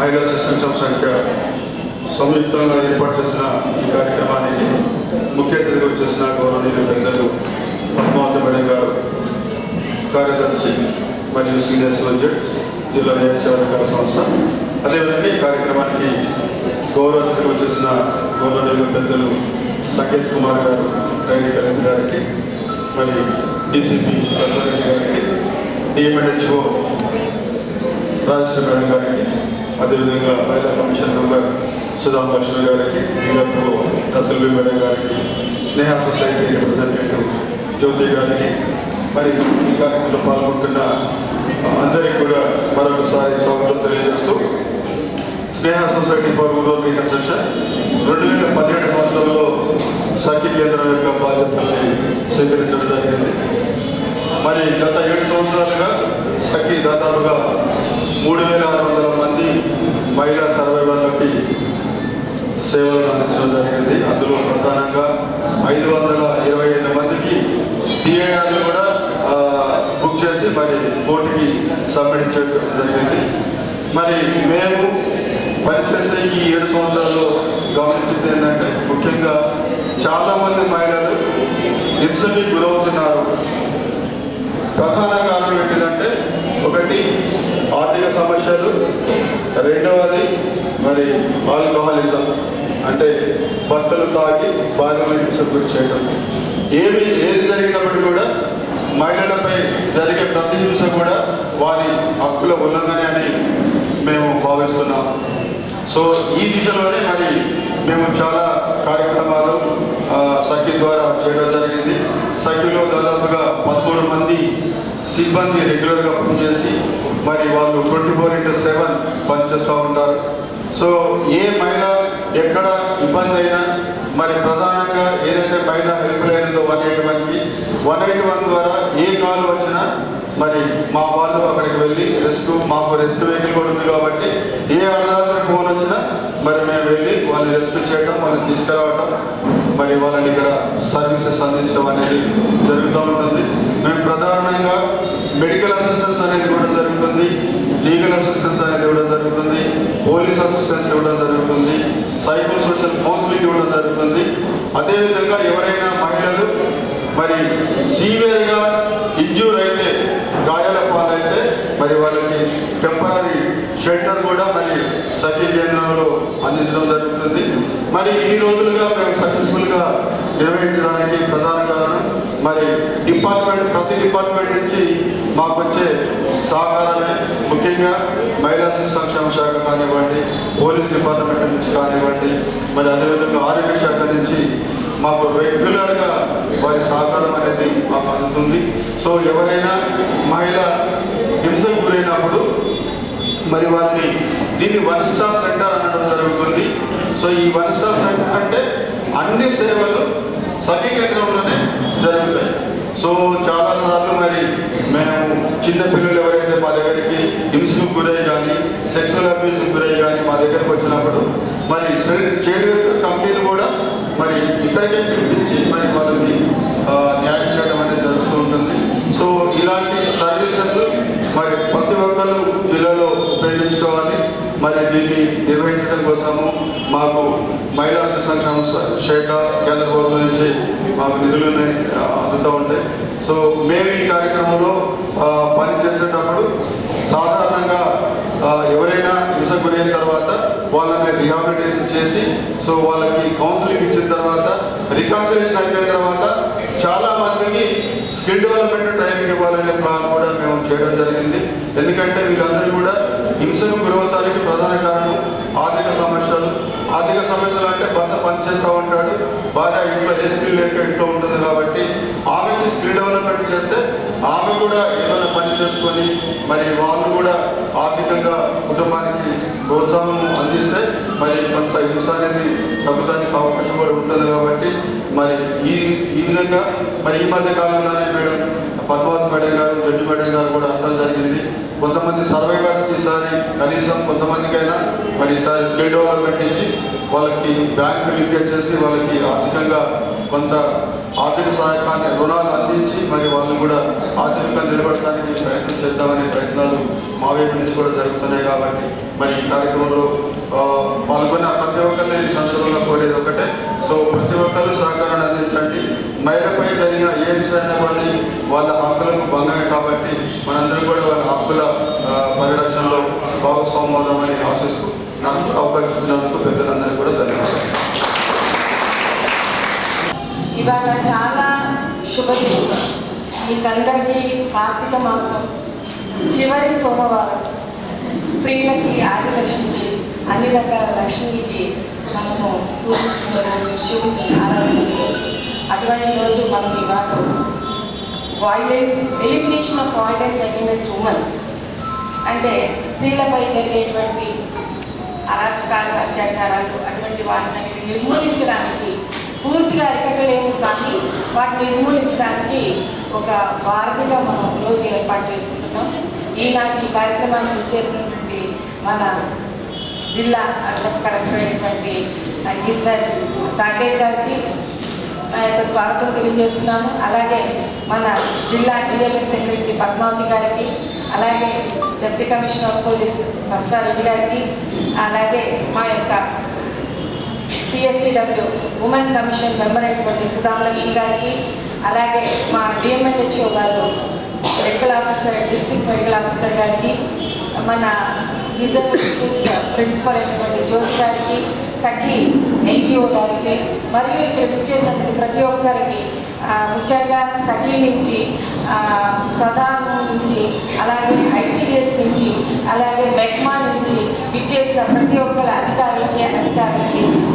మహిళా శిక్షణ సంఖ్య సంయుక్తంగా ఏర్పాటు చేసిన ఈ కార్యక్రమానికి ముఖ్య అతిథిగా వచ్చేసిన గౌరవనీయులు పెద్దలు పద్మావతి మేడం గారు, కార్యదర్శి మరియు సీనియర్ సోల్జర్ జిల్లా న్యాయ సేవాధికార సంస్థ. అదేవిధంగా ఈ కార్యక్రమానికి గౌరవ అతిథిగా వచ్చేసిన గౌరవనీయులు పెద్దలు సంకేత్ కుమార్ గారు, ట్రైనింగ్ కలెక్టర్ గారికి, మరి డీసీపీ ప్రసాద్ గారికి, డిఎంఎడ్హెచ్ఓ రాజశ్రీ మేడం గారికి, అదేవిధంగా మహిళా కమిషన్ మెంబర్ సుధాం లక్ష్మి గారికి, ఈడబ్ల్యూ రసల్వి మేడం గారికి, స్నేహ సొసైటీ రిప్రజెంటేటివ్ జ్యోతి గారికి, మరి ఈ కార్యక్రమంలో పాల్గొంటున్న అందరికీ కూడా మరొకసారి స్వాగతం తెలియజేస్తూ, స్నేహ సొసైటీ ఫర్ రూరల్ రీకన్స్ట్రక్షన్ 2017 సంవత్సరంలో సఖీ కేంద్రం యొక్క బాధ్యతల్ని స్వీకరించడం జరిగింది. మరి గత 7 సంవత్సరాలుగా సఖీ దాదాపుగా 3600 మంది మహిళా సర్వైవర్లకి సేవలు అందించడం జరిగింది. అందులో ప్రధానంగా 525 మందికి డిఐఆర్లు కూడా బుక్ చేసి మరి కోర్టుకి సబ్మిట్ చేయడం జరిగింది. మరి మేము పనిచేసే ఈ 7 సంవత్సరాల్లో గమనించింది ఏంటంటే, ముఖ్యంగా చాలామంది మహిళలు హింసకి గురవుతున్నారు. ప్రధాన కారణం ఏంటిదంటే, ఒకటి ఆర్థిక సమస్యలు, రెండవది మరి ఆల్కహాలిజం, అంటే భర్తలు తాగి భార్యలను హింసకు గురి చేయడం. ఏది జరిగినప్పటికీ కూడా మహిళలపై జరిగే ప్రతి హింస కూడా వారి హక్కుల ఉల్లంఘన అని మేము భావిస్తున్నాం. సో ఈ దిశలోనే మరి మేము చాలా కార్యక్రమాలు సఖీ ద్వారా చేయడం జరిగింది. సఖీలో దాదాపుగా 13 మంది సిబ్బంది రెగ్యులర్గా పనిచేసి మరి వాళ్ళు 24/7 పనిచేస్తూ ఉంటారు. సో ఏ మహిళ ఎక్కడ ఇబ్బంది అయినా మరి ప్రధానంగా ఏదైతే మహిళ హెల్ప్ లైన్ ఉందో 181 ద్వారా ఏ కాల్ వచ్చినా మరి మా వాళ్ళు అక్కడికి వెళ్ళి మాకు రెస్క్యూ వెహికల్ కూడా ఉంది కాబట్టి ఏ అర్ధరాత్రి ఫోన్ వచ్చినా మరి మేము వెళ్ళి వాళ్ళని రెస్క్యూ చేయడం, వాళ్ళని తీసుకురావటం, మరి వాళ్ళని ఇక్కడ సర్వీసెస్ అందించడం అనేది జరుగుతూ ఉంటుంది. మేము ప్రధానంగా మెడికల్ అసిస్టెన్స్ అనేది కూడా జరుగుతుంది, లీగల్ అసిస్టెన్స్ అనేది ఇవ్వడం జరుగుతుంది, పోలీస్ అసిస్టెన్స్ ఇవ్వడం జరుగుతుంది, సైకో సోషల్ కౌన్సిలింగ్ ఇవ్వడం జరుగుతుంది. అదేవిధంగా ఎవరైనా మహిళలు మరి సీవియర్గా ఇంజ్యూర్ అయితే, గాయాల పాలైతే మరి వాళ్ళకి టెంపరీ షెల్టర్ కూడా మరి సఖీ కేంద్రంలో అందించడం జరుగుతుంది. మరి ఇన్ని రోజులుగా మేము సక్సెస్ఫుల్గా నిర్వహించడానికి ప్రధాన కారణం మరి ప్రతి డిపార్ట్మెంట్ నుంచి మాకు వచ్చే సహకారమే. ముఖ్యంగా మహిళా శిశు సంక్షేమ శాఖ కానివ్వండి, పోలీస్ డిపార్ట్మెంట్ నుంచి కానివ్వండి, మరి అదేవిధంగా ఆరోగ్య శాఖ నుంచి మాకు రెగ్యులర్గా వారి సహకారం అనేది మాకు అందుతుంది. సో ఎవరైనా మహిళ హింసకు గురైనప్పుడు మరి వారిని దీన్ని 1 స్టాప్ సెంటర్ అనడం జరుగుతుంది. సో ఈ 1 స్టాప్ సెంటర్ అంటే అన్ని సేవలు సఖీ కేంద్రంలోనే జరుగుతాయి. సో చాలాసార్లు మరి మేము చిన్నపిల్లలు ఎవరైతే మా దగ్గరికి హింసకు గురై కానీ, సెక్సువల్ అబ్యూస్కి గురై కానీ మా దగ్గరకు వచ్చినప్పుడు మరి చైల్డ్ వెల్ఫేర్ కమిటీలు కూడా మరి ఇక్కడికే పిలిపించి మరి వాళ్ళని న్యాయం చేయడం అనేది జరుగుతూ ఉంటుంది. సో ఇలాంటి సర్వీసెస్ మరి ప్రతి ఒక్కరు జిల్లాలో ఉపయోగించుకోవాలి. మరి దీన్ని నిర్వహించడం కోసము మాకు మహిళా శిశు సంక్షేమ శాఖ కేంద్ర ప్రభుత్వం నుంచి మాకు నిధులు అందుతూ ఉంటాయి. సో మేము ఈ కార్యక్రమంలో పనిచేసేటప్పుడు సాధారణంగా ఎవరైనా హింసకు గురైన తర్వాత వాళ్ళని రిహాబిలిటేషన్ చేసి, సో వాళ్ళకి కౌన్సిలింగ్ ఇచ్చిన తర్వాత, రికన్సిలేషన్ అయిపోయిన తర్వాత చాలా మందికి స్కిల్ డెవలప్మెంట్ ట్రైనింగ్ ఇవ్వాలనే ప్లాన్ కూడా మేము చేయడం జరిగింది. ఎందుకంటే వీళ్ళందరూ కూడా హింసకు గురవటానికి ప్రధాన కారణం ఆర్థిక సమస్యలు. ఆర్థిక సమస్యలు అంటే భర్త పనిచేస్తూ ఉంటాడు, భార్య ఇంట్లో ఏ స్కిల్ లేక ఇంట్లో ఉంటుంది కాబట్టి ఆమెకి స్కిల్ డెవలప్మెంట్ చేస్తే ఆమె కూడా ఏదైనా పని చేసుకొని మరి వాళ్ళు కూడా ఆర్థికంగా కుటుంబానికి ప్రోత్సాహం అందిస్తే మరి కొంత హింస అనేది తగ్గుతానికి అవకాశం కూడా ఉంటుంది. కాబట్టి మరి ఈ విధంగా మరి ఈ మధ్య కాలంలోనే మేడం పద్మావతి మేడం గారు, జడ్జి మేడం గారు కూడా అనడం జరిగింది, కొంతమంది సర్వైవర్స్కి ఈసారి కనీసం కొంతమందికైనా మరి ఈసారి స్కిల్ డెవలప్మెంట్ ఇచ్చి వాళ్ళకి బ్యాంక్ లింకేజ్ చేసి వాళ్ళకి ఆర్థికంగా కొంత ఆర్థిక సహాయకాన్ని రుణాలు అందించి మరి వాళ్ళు కూడా ఆర్థికంగా నిలబడటానికి ప్రయత్నం చేద్దామనే ప్రయత్నాలు మా వైపు నుంచి కూడా జరుగుతున్నాయి. కాబట్టి మరి ఈ కార్యక్రమంలో పాల్గొన్న ప్రతి ఒక్కరిని ఈ సందర్భంగా కోరేది ఒకటే, సో ప్రతి ఒక్కరు సహకారాన్ని అందించండి. మహిళపై జరిగిన ఏ విషయాన్ని కానీ వాళ్ళ హక్కులకు భంగమే కాబట్టి మనందరం కూడా వాళ్ళ హక్కుల పరిరక్షణలో భాగస్వామ్యం అవుదామని ఆశిస్తూ నాకు అవకాశం ఇచ్చినందుకు పెద్దలందరికీ కూడా ధన్యవాదాలు. ఇవాళ చాలా శుభదినం. మీకందరికీ కార్తీక మాసం చివరి సోమవారం. స్త్రీలకి ఆదిలక్ష్మికి అన్ని రకాల లక్ష్మికి మనము పూజించుకునే రోజు, శివుని ఆరాధించే రోజు. అటువంటి రోజు మనం ఇవాళ violence, elimination of violence against women అంటే స్త్రీలపై జరిగేటువంటి అరాచకాలు, అత్యాచారాలు అటువంటి వాటిని నిర్మూలించడానికి, పూర్తిగా అరికట్టలేము కానీ వాటిని నిర్మూలించడానికి ఒక వారధిగా మనం ఈరోజు ఏర్పాటు చేసుకుంటున్నాం. ఈనాటి కార్యక్రమాన్ని చేసినటువంటి మన జిల్లా అదనపు కలెక్టర్ అయినటువంటి గిరిధర్ సాకేత్ గారికి నా యొక్క స్వాగతం తెలియజేస్తున్నాను. అలాగే మన జిల్లా డిఎల్ఎస్ సెక్రటరీ పద్మావతి గారికి, అలాగే deputy commissioner of police Baswareddy గారికి, అలాగే మా యొక్క TSCW ఉమెన్ కమిషన్ మెంబర్ అయినటువంటి సుధామలక్ష్మి గారికి, అలాగే మా DMHO గారు medical officer, district medical officer గారికి, మన రిజర్వ్ స్కూల్స్ ప్రిన్సిపల్ అయినటువంటి జ్యోతి గారికి, సఖీ NGO గారికి, మరియు ఇక్కడ విచ్చేసినటువంటి ప్రతి ఒక్కరికి, ముఖ్యంగా సఖీ నుంచి, సదా నుంచి, అలాగే ICDS నుంచి, అలాగే మెక్మా నుంచి విచ్చేసిన ప్రతి ఒక్కరి అధికారులకి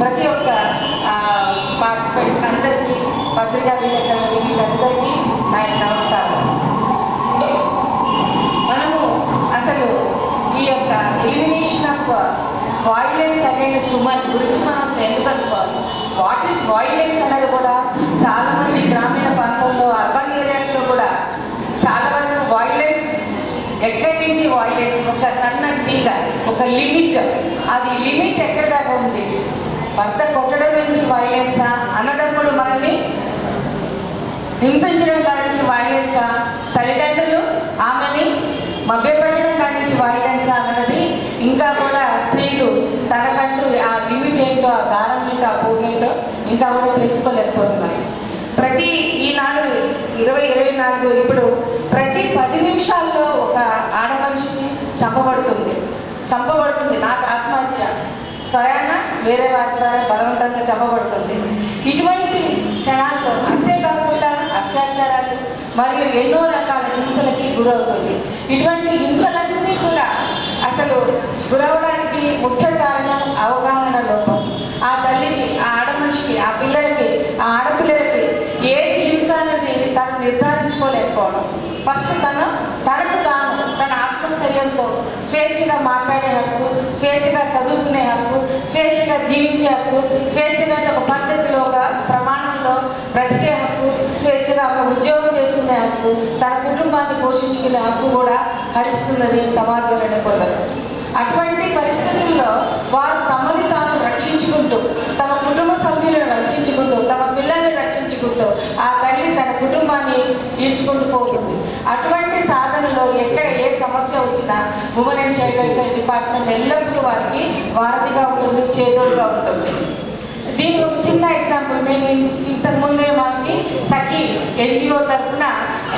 ప్రతి ఒక్క పార్టిసిపెంట్స్ అందరికీ, పత్రికా విలేకరులకి, మీకందరికీ నా నమస్కారం. మనము అసలు ఈ యొక్క elimination of violence against women గురించి మనం అసలు ఎందుకు అనుకోవాలి? వాట్ ఈస్ వాయిలెన్స్ అన్నది కూడా చాలామంది గ్రామీణ ప్రాంతాల్లో, అర్బన్ ఏరియాస్లో కూడా చాలా వరకు వాయిలెన్స్, ఎక్కడి నుంచి వాయిలెన్స్, ఒక సన్న తీగ, ఒక లిమిట్, అది లిమిట్ ఎక్కడి దాకా ఉంది? భర్త కొట్టడం నుంచి వాయిలెన్సా? అన్నదమ్ముడు మనల్ని హింసించడం కానించి వాయిలెన్సా? తల్లిదండ్రులు ఆమెని మభ్యపెట్టడం కానించి వాయిలెన్సా అన్నది ఇంకా కూడా స్త్రీలు తనకంటూ ఆ లిమిట్ ఏంటో, ఆ దారం ఏంటో, ఆ పోగేంటో ఇంకా కూడా తెలుసుకోలేకపోతున్నారు. ప్రతి ఈనాడు 2024 ఇప్పుడు ప్రతి 10 నిమిషాల్లో ఒక ఆడ మనిషిని చంపబడుతుంది. నాకు ఆత్మహత్య స్వయాన వేరే వారి ద్వారా బలవంతంగా చంపబడుతుంది. ఇటువంటి క్షణాల్లో అంతేకాకుండా అత్యాచారాలు మరియు ఎన్నో రకాల హింసలకి గురవుతుంది. ఇటువంటి హింసలన్నీ కూడా అసలు గురవడానికి ముఖ్య కారణం అవగాహన లోపం. ఆ తల్లికి, ఆ ఆడ మనిషికి, ఆ పిల్లలకి, ఆ ఆడపిల్లలకి ఏది హింస అనేది తను నిర్ధారించుకోలేకపోవడం. ఫస్ట్ తనకు తాను తన ఆత్మస్థైర్యంతో స్వేచ్ఛగా మాట్లాడే హక్కు, స్వేచ్ఛగా చదువుకునే హక్కు, స్వేచ్ఛగా జీవించే హక్కు, స్వేచ్ఛగా ఒక పద్ధతిలో, ఒక ప్రమాణంలో బ్రతికే హక్కు, స్వేచ్ఛగా ఒక ఉద్యోగం చేసుకునే హక్కు, తన కుటుంబాన్ని పోషించుకునే హక్కు కూడా హరిస్తున్నది సమాజంలోనే కొందరు. అటువంటి పరిస్థితుల్లో వారు తమని తాను రక్షించుకుంటూ, తమ కుటుంబ సభ్యులను రక్షించుకుంటూ, తమ పిల్లల్ని రక్షించుకుంటూ ఆ తల్లి తన కుటుంబాన్ని ఈడ్చుకుంటూ పోతుంది. అటువంటి సాధనలో ఎక్కడ ఏ సమస్య వచ్చినా women and child welfare department ఎల్లప్పుడూ వారికి వారధిగా ఉంటుంది, చేదోడుగా ఉంటుంది. దీనికి ఒక చిన్న ఎగ్జాంపుల్, మేము ఇంతకుముందే మనకి సఖీ NGO తరఫున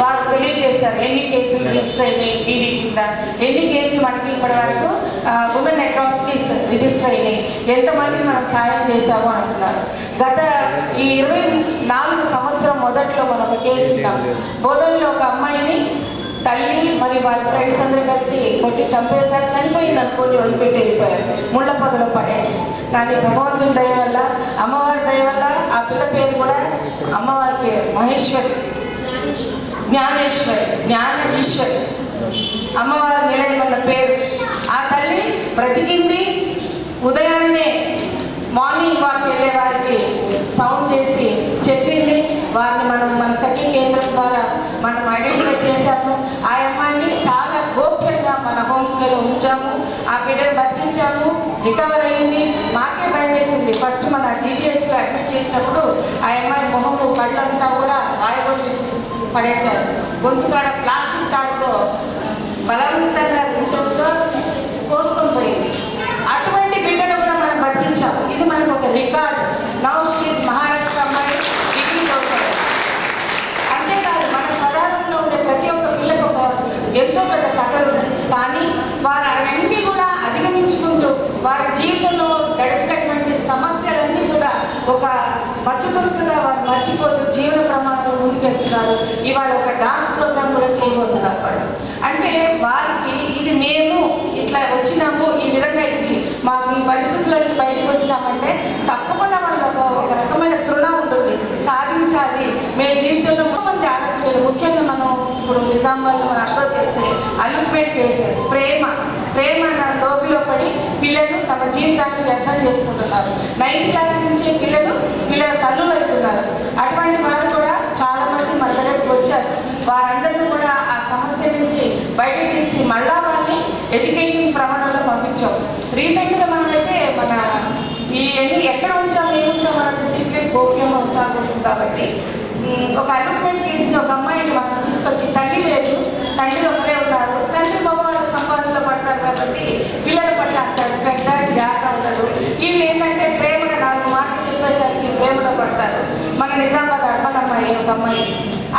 వారు తెలియజేశారు ఎన్ని కేసులు రిజిస్టర్ అయినాయి, వీధి కింద ఎన్ని కేసులు మనకి ఇప్పటి వరకు ఉమెన్ అట్రాసిటీస్ రిజిస్టర్ అయినాయి, ఎంతమందికి మనం సాయం చేశాము అంటున్నారు. గత ఈ 24 సంవత్సరం మొదట్లో మనం ఒక కేసు ఉన్నాం. బోధనలో ఒక అమ్మాయిని తల్లి మరి వాళ్ళ ఫ్రెండ్స్ అందరూ కలిసి కొట్టి చంపేశారు. చనిపోయింది అనుకోని వదిలిపెట్టి వెళ్ళిపోయారు, ముళ్ళ పొదలో పడేసి. కానీ భగవంతుని దయ వల్ల, అమ్మవారి దయ వల్ల ఆ పిల్ల పేరు కూడా అమ్మవారి పేరు మహేశ్వరి, జ్ఞాన ఈశ్వరి, అమ్మవారి నిలయమన్న పేరు. ఆ తల్లి బ్రతికింది. ఉదయాన్నే మార్నింగ్ వాక్ వెళ్ళే వారికి సౌండ్ చేసి చెప్పింది. వారిని మన సఖీ కేంద్రం ద్వారా మనం ఐడెంటిఫై చేశాము. ఆ అమ్మాయిని చాలా గోప్యంగా మన హోమ్స్లలో ఉంచాము. ఆ బిడ్డను బతికించాము, రికవర్ అయింది. మాకే భయం వేసింది. ఫస్ట్ మన జీజీహెచ్లో అడ్మిట్ చేసినప్పుడు ఆ అమ్మాయి మొహము కళ్ళంతా కూడా రాయగొట్టి పడేశారు. గొంతు కాడ ప్లాస్టిక్ తాడుతో బలవంతంగా గించడంతో కోసుకొని పోయింది. అటువంటి బిడ్డను కూడా మనం బతికించాం. ఇది మనకు ఒక రికార్డు. నౌ షీఈస్ మహారాష్ట్ర అమ్మాయి డిగ్రీ చదువుతారు. అంతేకాదు మన స్వధానంలో ఉండే ప్రతి ఒక్క పిల్లకు ఒక ఎంతో పెద్ద కథలు ఉన్నాయి. కానీ వారు అవన్నీ కూడా అధిగమించుకుంటూ వారి జీవితంలో గడిచినటువంటి సమస్యలన్నీ కూడా ఒక మచ్చుతురుకుగా వారు మర్చిపోతూ జీవన ప్రమాణాలు ముందుకెళ్తున్నారు. ఇవాళ ఒక డాన్స్ ప్రోగ్రామ్ కూడా చేయబోతున్నారు వాళ్ళు. అంటే వారికి ఇది మేము ఇట్లా వచ్చినాము, ఈ విధంగా ఇది మాకు ఈ పరిస్థితుల నుంచి బయటకు వచ్చినామంటే తప్పకుండా వాళ్ళకి ఒక రకమైన తృణం ఉంటుంది. సాధించాలి మేము జీవితంలో మంది ఆడపిల్లలు, ముఖ్యంగా మనం ఇప్పుడు నిజామాబాద్లో మనం అబ్జర్వ్ చేస్తే అల్యూట్మెంట్ కేసెస్, ప్రేమ లోబిలో పడి పిల్లలు తమ జీవితాన్ని వ్యర్థం చేసుకుంటున్నారు. 9th క్లాస్ నుంచే పిల్లల తల్లులు అవుతున్నారు. అటువంటి వారు కూడా చాలామంది మన దగ్గరికి వచ్చారు. వారందరినీ కూడా ఆ సమస్య నుంచి బయటకు తీసి మళ్ళా వాళ్ళని ఎడ్యుకేషన్ ప్రమాణంలో పంపించాం. రీసెంట్గా మనమైతే మన ఇవన్నీ ఎక్కడ ఉంచాము, ఏమి ఉంచాము అనేది సీక్రెట్ గోప్యంగా ఉంచాల్సి వస్తుంది. కాబట్టి ఒక అల్యూట్మెంట్ కేసుని ఒక అమ్మాయిని మనం తీసుకొచ్చి తండ్రి లేదు, తండ్రి ఒకరే ఉన్నారు, తండ్రి మగవాళ్ళ సంపాదనలో పడతారు. కాబట్టి పిల్లల పట్ల అంత శ్రద్ధ ధ్యాస ఉండదు. వీళ్ళు ఏంటంటే ప్రేమగా 4 మాటలు చెప్పేసరికి ప్రేమలో పడతారు. మన నిజామాబాద్ అర్బన్ అమ్మాయి ఒక అమ్మాయి,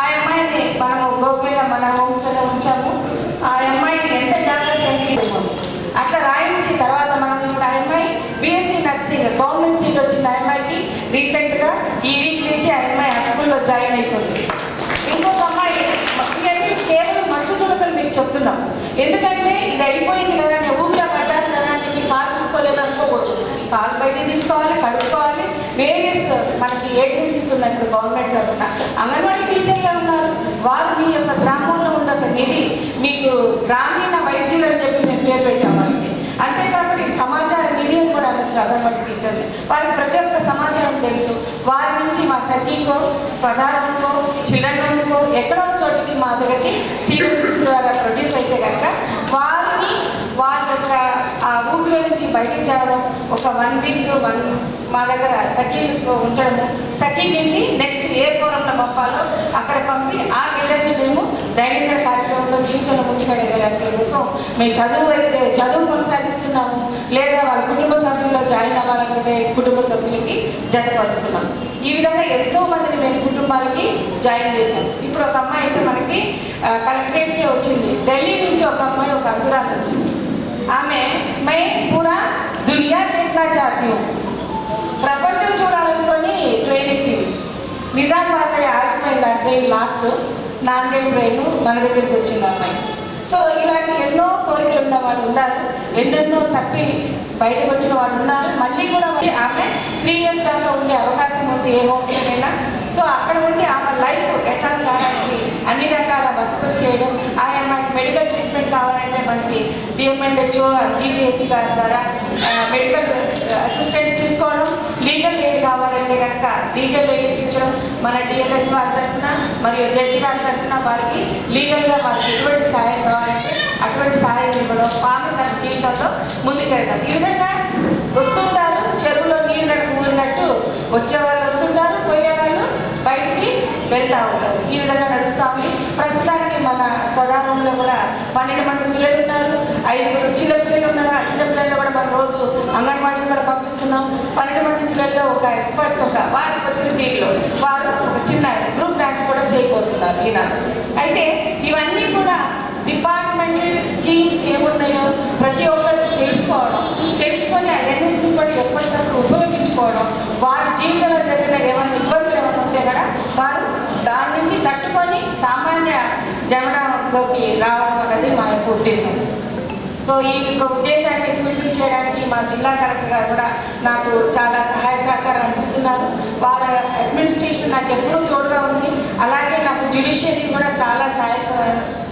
ఆ అమ్మాయిని మనము గోప్యంగా మన హోమ్స్లో ఉంచాము. ఆ అమ్మాయిని ఎంత జాగ్రత్తగా అట్లా రాయించి తర్వాత మనం ఇప్పుడు ఆ అమ్మాయి బీఎస్సీ నర్సింగ్ గవర్నమెంట్ సీట్ వచ్చింది. ఆ అమ్మాయికి రీసెంట్గా ఈ వీక్ నుంచి ఆ అమ్మాయి ఆ స్కూల్లో జాయిన్ అయిపోతుంది. ఇంకొక అమ్మాయి ఇవన్నీ కేవలం మంచు తులకలు మీకు చెప్తున్నాం. ఎందుకంటే ఇది అయిపోయింది కదా, నేను ఊపిలో పడ్డాను కదా అని మీకు కాలు తీసుకోలేదు అనుకోకూడదు. కాలు బయట తీసుకోవాలి, కడుక్కోవాలి. వేరియస్ మనకి ఏజెన్సీస్ ఉన్నాయి ఇప్పుడు గవర్నమెంట్ తరఫున. అంగన్వాడీ టీచర్లు ఉన్నారు. వారు మీ యొక్క గ్రామంలో ఉన్న ఒక నిధి మీకు గ్రామీణ వైద్యులు అని చెప్పి మేము పేరు పెట్టాం వాళ్ళకి. అంతేకాకుండా సమాచార నిధి అని కూడా అనొచ్చు అంగన్వాడీ టీచర్ని. వాళ్ళకి ప్రతి ఒక్క సమాచారం తెలుసు. వారి నుంచి మా సఖీకో, స్వధానంకో, చిల్డ్రన్కో ఎక్కడో చోటికి మా దగ్గరికి సీరియల్స్ ద్వారా ప్రొడ్యూస్ అయితే కనుక వారిని వారి యొక్క ఆ ఊపిలో నుంచి బయటికి తేవడం, ఒక 1 వీక్ మా దగ్గర సఖీలకు ఉంచడము, సఖీ నుంచి నెక్స్ట్ ఏ ఫోరంలో పంపాలో అక్కడ పంపి ఆ బిడ్డని మేము దైనందిన కార్యక్రమంలో జీవితంలో ముందుకెళ్ళడానికి కోసం మేము చదువు కొనసాగిస్తున్నాము. లేదా వాళ్ళ కుటుంబ సభ్యుల్లో జాయిన్ అవ్వాలనుకుంటే కుటుంబ సభ్యులకి జతపరుస్తున్నాం. ఈ విధంగా ఎంతో మందిని మేము కుటుంబాలకి జాయిన్ చేశాం. ఇప్పుడు ఒక అమ్మాయి అయితే మనకి కలెక్టరేట్కే వచ్చింది. ఢిల్లీ నుంచి ఒక అమ్మాయి, ఒక అందురాలు వచ్చింది. ఆమె మై పూరా దునియా దేఖ్నా చాహతీ హూ, ప్రపంచం చూడాలనుకొని ట్రైన్ ఎక్కింది. నిజామాబాద్లో ఆగిపోయింది ఆ ట్రైన్. లాస్ట్ నాందేడ్ ట్రైన్ మన దగ్గరికి వచ్చింది అమ్మాయి. సో ఇలాంటి ఎన్నో కోరికలు ఉన్న వాళ్ళు ఉన్నారు, ఎన్నెన్నో తప్పి బయటకు వచ్చిన వాళ్ళు ఉన్నారు. మళ్ళీ కూడా ఆమె 3 years దాకా ఉండే అవకాశం ఉంది ఏ హోమ్స్లోనైనా. సో అక్కడ ఉండి ఆమె లైఫ్ ఎట్లా కావడానికి అన్ని రకాల వసతులు చేయడం, ఆ అమ్మాయికి మెడికల్ ట్రీట్మెంట్ కావాలంటే మనకి డిఎంఎండ్హెచ్ఓ జీజీహెచ్ గారి ద్వారా మెడికల్ అసిస్టెంట్స్ తీసుకోవడం, లీగల్ ఎయిడ్ కావాలంటే కనుక లీగల్ ఎయిడ్ ఇప్పించడం, మన డిఎల్ఎస్ వారి తరఫున మరియు జడ్జి గారి తరఫున వారికి లీగల్గా వారికి ఎటువంటి సహాయం కావాలంటే అటువంటి సహాయం ఇవ్వడం, ఆమె తన జీవితంలో ముందుకెళ్ళడం. ఈ విధంగా వస్తుంటారు. చెరువులో నీళ్ళు కనుక ఊరినట్టు వచ్చేవాళ్ళు వస్తుంటారు, పోయేవాళ్ళు బయటికి వెళ్తూ ఉంటారు. ఈ విధంగా నడుస్తాము. ప్రస్తుతానికి మన స్వధానంలో కూడా 12 మంది పిల్లలు ఉన్నారు, 5 చిన్న పిల్లలు ఉన్నారు. ఆ చిన్న పిల్లల్లో కూడా మనం రోజు అంగన్వాడీ కూడా పంపిస్తున్నాం. 12 మంది పిల్లల్లో ఒక ఎక్స్పర్ట్స్ వారికి వచ్చిన దీనిలో వారు ఒక చిన్న గ్రూప్ డాన్స్ కూడా చేయబోతున్నారు ఈనాడు. అయితే ఇవన్నీ కూడా డిపార్ట్మెంటల్ స్కీమ్స్ ఏమున్నాయో ప్రతి ఒక్కరు తెలుసుకొని అవన్నీ కూడా ఎప్పటికప్పుడు ఉపయోగించుకోవడం, వారి జీవితంలో జరిగిన ఏమైనా ఇబ్బందులు ఏమైనా ఉంటే కూడా వారు దాని నుంచి తట్టుకొని సామాన్య జీవనంలోకి రావడం అనేది మా యొక్క ఉద్దేశం. సో ఈ యొక్క ఉద్దేశాన్ని ఫుల్ఫిల్ చేయడానికి మా జిల్లా కలెక్టర్ గారు కూడా నాకు చాలా సహాయ సహకారం అందిస్తున్నారు. వారి అడ్మినిస్ట్రేషన్ నాకు ఎప్పుడూ తోడుగా ఉంది. అలాగే నాకు జ్యుడిషియరీ కూడా చాలా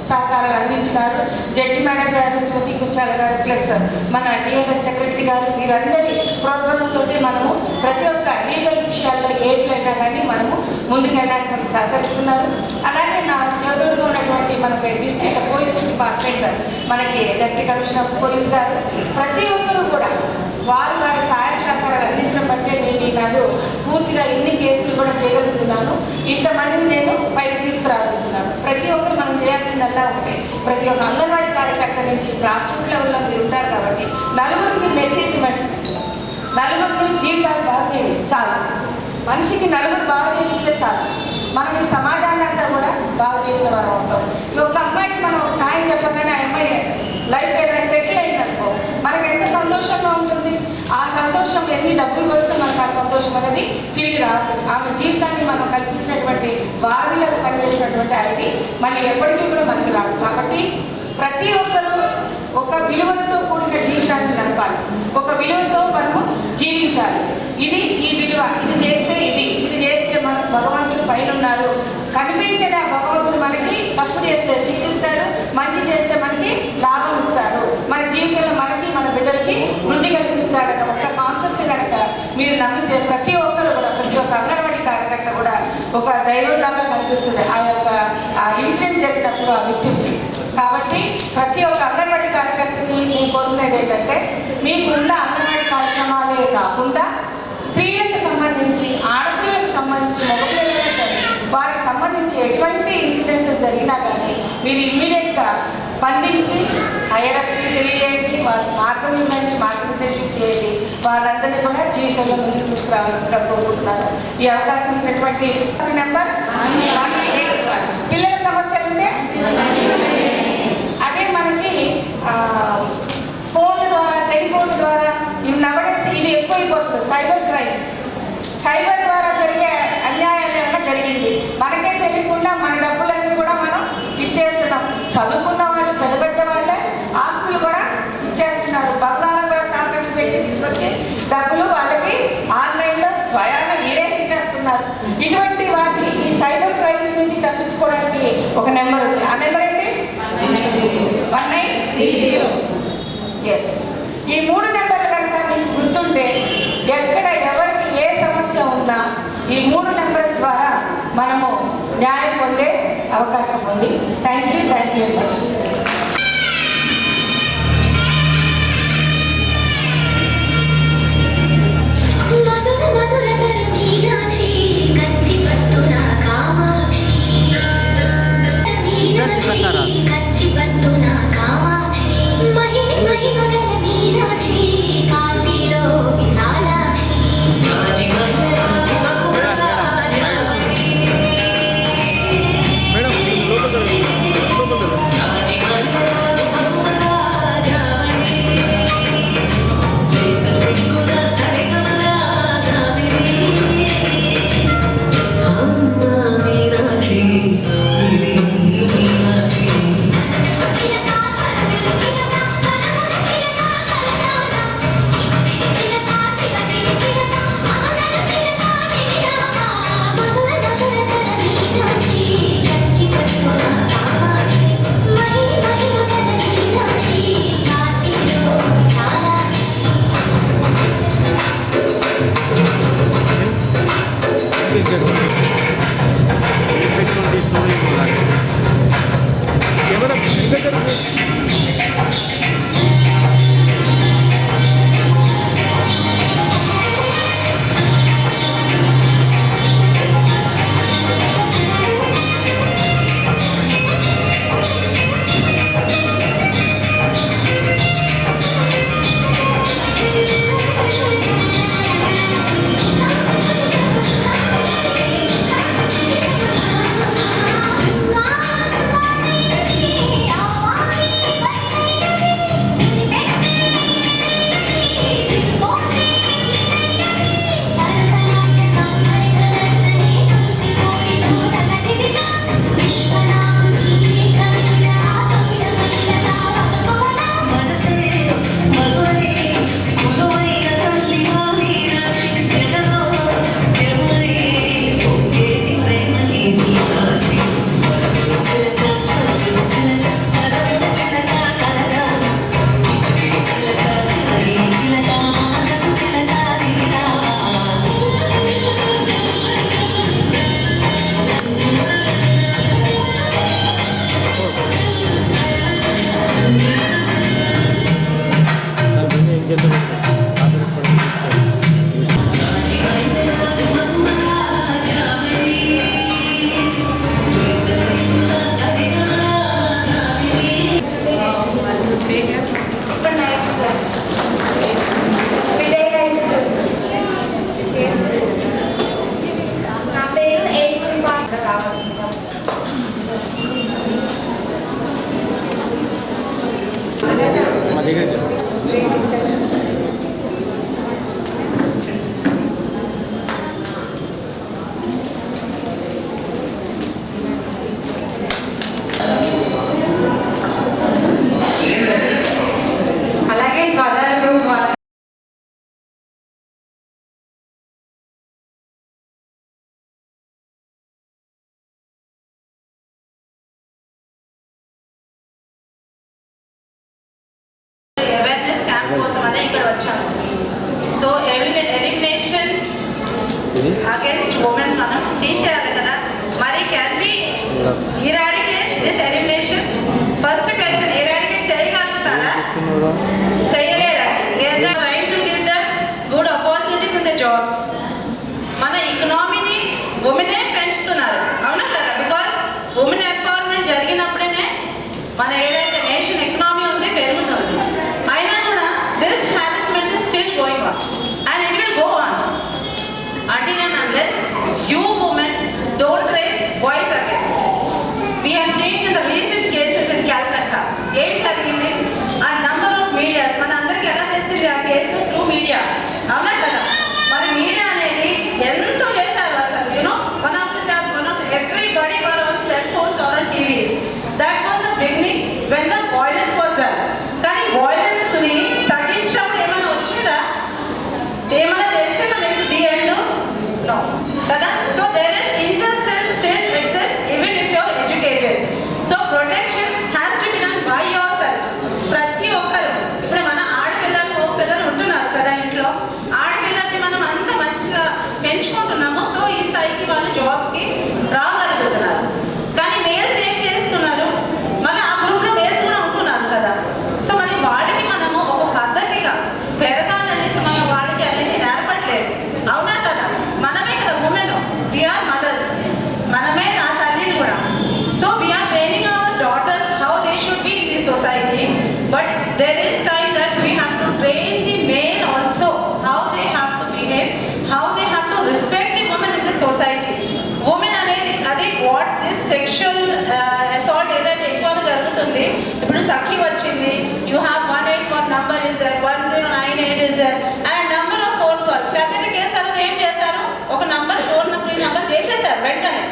సహకారాలు అందించినారు. జడ్జి మేడం గారు, స్మృతి కుచాల గారు, ప్లస్ మన డిఎల్ఎస్ సెక్రటరీ గారు, వీరందరి ప్రోద్బలంతో మనము ప్రతి ఒక్క లీగల్ విషయాల్లో ఏట్లైనా కానీ మనము ముందుకెళ్ళడానికి మనకు సహకరిస్తున్నారు. అలాగే నా చదువులో ఉన్నటువంటి మనకి డిస్ట్రిక్ట్ పోలీస్ డిపార్ట్మెంట్, మనకి డిప్యూటీ కమిషనర్ ఆఫ్ పోలీస్ గారు, ప్రతి ఒక్కరూ కూడా వారి సహాయ సహకారాలు అందించడం బట్టే నేను ఈనాడు పూర్తిగా ఇన్ని కేసులు కూడా చేయగలుగుతున్నాను. ఇంతమందిని నేను పైకి తీసుకురాగలుగుతున్నాను. ప్రతి ఒక్కరు మనం చేయాల్సిందల్లా ఒకటే, ప్రతి ఒక్క అంగన్వాడీ కార్యకర్త నుంచి గ్రాస్ రూట్ లెవెల్లో మీరు ఉంటారు కాబట్టి నలుగురికి మీరు మెసేజ్ ఇవ్వండి. నలుగురిని జీవితాలు బాగా చేయండి చాలు. మనిషికి నలుగురు బాగా చేయిస్తే చాలు. మనం ఈ సమాజాన్ని అంతా కూడా బాగా చేసిన వారు ఉంటాం. ఈ ఒక్క అమ్మాయికి మనం ఒక సాయం చెప్పగానే ఆ అమ్మాయి లైఫ్ ఏదైనా సెటిల్ అయిందనుకో మనకు ఎంత సంతోషంగా ఉంటుంది. ఆ సంతోషం ఎన్ని డబ్బులు వస్తే మనకు ఆ సంతోషం అనేది తిరిగి రాదు. ఆమె జీవితాన్ని మనం కల్పించినటువంటి వారిలో పనిచేసినటువంటి అది మళ్ళీ ఎప్పటికీ కూడా మనకి రాదు. కాబట్టి ప్రతి ఒక్కరూ ఒక విలువలతో కూడిన జీవితాన్ని నడపాలి. ఒక విలువతో మనము జీవించాలి. ఇది ఈ విలువ, ఇది చేస్తే ఇది చేస్తే మనకు భగవంతుడు పైన ఉన్నాడు. కనిపించిన భగవంతుడు మనకి తప్పు చేస్తే శిక్షిస్తాడు, మంచి చేస్తే మనకి లాభం ఇస్తాడు, మన జీవితంలో మనకి మన బిడ్డలకి వృద్ధి కల్పిస్తాడు అన్న ఒక కాన్సెప్ట్ కనుక మీరు నమ్మితే ప్రతి ఒక్కరు కూడా, ప్రతి ఒక్క అంగన్వాడీ కార్యకర్త కూడా ఒక దైవంలాగా కనిపిస్తుంది ఆ యొక్క ఇన్సిడెంట్ జరిగినప్పుడు ఆ విక్టిమ్. కాబట్టి ప్రతి ఒక్క అంగన్వాడీ కార్యకర్తని నేను కోరుకునేది ఏంటంటే, మీకున్న అంగన్వాడీ కార్యక్రమాలే కాకుండా స్త్రీలకు సంబంధించి, ఆడపిల్లలకు సంబంధించి, మగపిల్లలైనా సరే వారికి సంబంధించి ఎటువంటి ఇన్సిడెన్సెస్ జరిగినా కానీ మీరు ఇమ్మీడియట్గా స్పందించి హైయరప్స్కి తెలియజేయండి, వారి మార్గం ఇవ్వండి, మార్గనిర్దేశం చేయండి. వారందరినీ కూడా జీవితంలో ముందుకు తీసుకురావాల్సిందిగా కోరుకుంటున్నాను. ఈ అవకాశం ఇచ్చినటువంటి నెంబర్ పిల్లల సమస్యలు ఉంటే అదే మనకి ఫోన్ ద్వారా, టెలిఫోన్ ద్వారా నవడేసి ఇది ఎక్కువైపోతుంది. సైబర్ క్రైమ్స్, సైబర్ ద్వారా జరిగే అన్యాయాలు ఏమైనా జరిగింది మనకే తెలియకుండా మన డబ్బులన్నీ కూడా మనం ఇచ్చేస్తున్నాం. చదువుకున్న వాళ్ళు, పెద్ద పెద్ద వాళ్ళే ఆస్తులు కూడా ఇచ్చేస్తున్నారు. బంగారం కూడా తాకట్టు పెట్టి తీసుకొచ్చి డబ్బులు వాళ్ళకి ఆన్లైన్లో స్వయాన మీరే ఇచ్చేస్తున్నారు. ఇటువంటి వాటి ఈ సైబర్ క్రైమ్స్ నుంచి తప్పించుకోవడానికి ఒక నెంబర్ ఉంది. ఆ నెంబర్ ఏంటి? 1930. ఎస్, ఈ 3 నెంబర్లు కనుక మీకు గుర్తుంటే ఎక్కడ ఎవరికి ఏ సమస్య ఉన్నా ఈ 3 నెంబర్స్ ద్వారా మనము న్యాయం పొందే అవకాశం ఉంది. Thank you very much. దానికోసమనే ఇక్కడ వచ్చాను. సో ఎలిమినేషన్ అగేన్స్ట్ ఉమెన్ మనం తీసేయాలి కదా, మరి can be eradicate this elimination? First question, eradicate చేయగలుగుతారా? చేయలేరండి. Right to give the good opportunities in the jobs. మన ఎకనామీని ఉమెనే పెంచుతున్నారు, అవునా కదా? బికాస్ ఉమెన్ ఎంపవర్మెంట్ జరిగినప్పుడే మన ఏదైతే నేషన్ ఎకనామీ ఉంది పెరుగుతుంది. అయినా కూడా this harassment is still going on and it will go on until and unless you women don't raise voice against it. We have seen in the recent cases in Calcutta, ఏం జరిగింది? ఆ number of medias మన అందరికి ఎలా తెలిసింది ఆ case? Through media, అవునా కదా? మరి మీడియా అనేది ఎంతో చేశారు అసలు. You know one of everybody were on cell phones or on TVs. That was the beginning when the violence was done. కానీ violence ని తగ్గించడం ఏమైనా వచ్చిందా? ఏమైనా తెలిసిందా మీకు ది ఎండ్? నో కదా. So there is injustice still exists even if you are educated. So protection has to be done by yourselves. ప్రతి ఒక్కరు, ఇప్పుడు మన పిల్లలు ఉంటున్నారు కదా ఇంట్లో, ఆడపిల్లల్ని మనం అంత మంచిగా పెంచుకుంటున్నాము. సో ఈ స్థాయికి వాళ్ళు జాబ్స్కి రాగలుగుతున్నారు. కానీ మేల్స్ ఏం చేస్తున్నారు? మళ్ళీ ఆ గ్రూప్లో మేల్స్ కూడా ఉంటున్నారు కదా. సో మరి వాళ్ళకి మనము ఒక పద్ధతిగా పెరగాలనేసి మనం వాళ్ళకి అనేది నేర్పట్లేదు, అవునా కదా? మనమే కదా ఉమెన్, వీఆర్ మదర్స్, మనమే ఆ తల్లిని కూడా. So we are training our daughters how they should be in the society. But there is time that we have to train the male also how they have to behave, how they have to respect the women in the society. Women అనేది అది what this sexual assault ఏదైతే ఎక్కువగా జరుగుతుంది. ఇప్పుడు సఖీ వచ్చింది, you have 181 number is there, 1098 is there and number of phone calls. కాకపోతే case అనేది ఏం చేశారు? ఒక నంబర్ ఫోన్ ఫ్రీ నంబర్ చేసేసారు వెంటనే.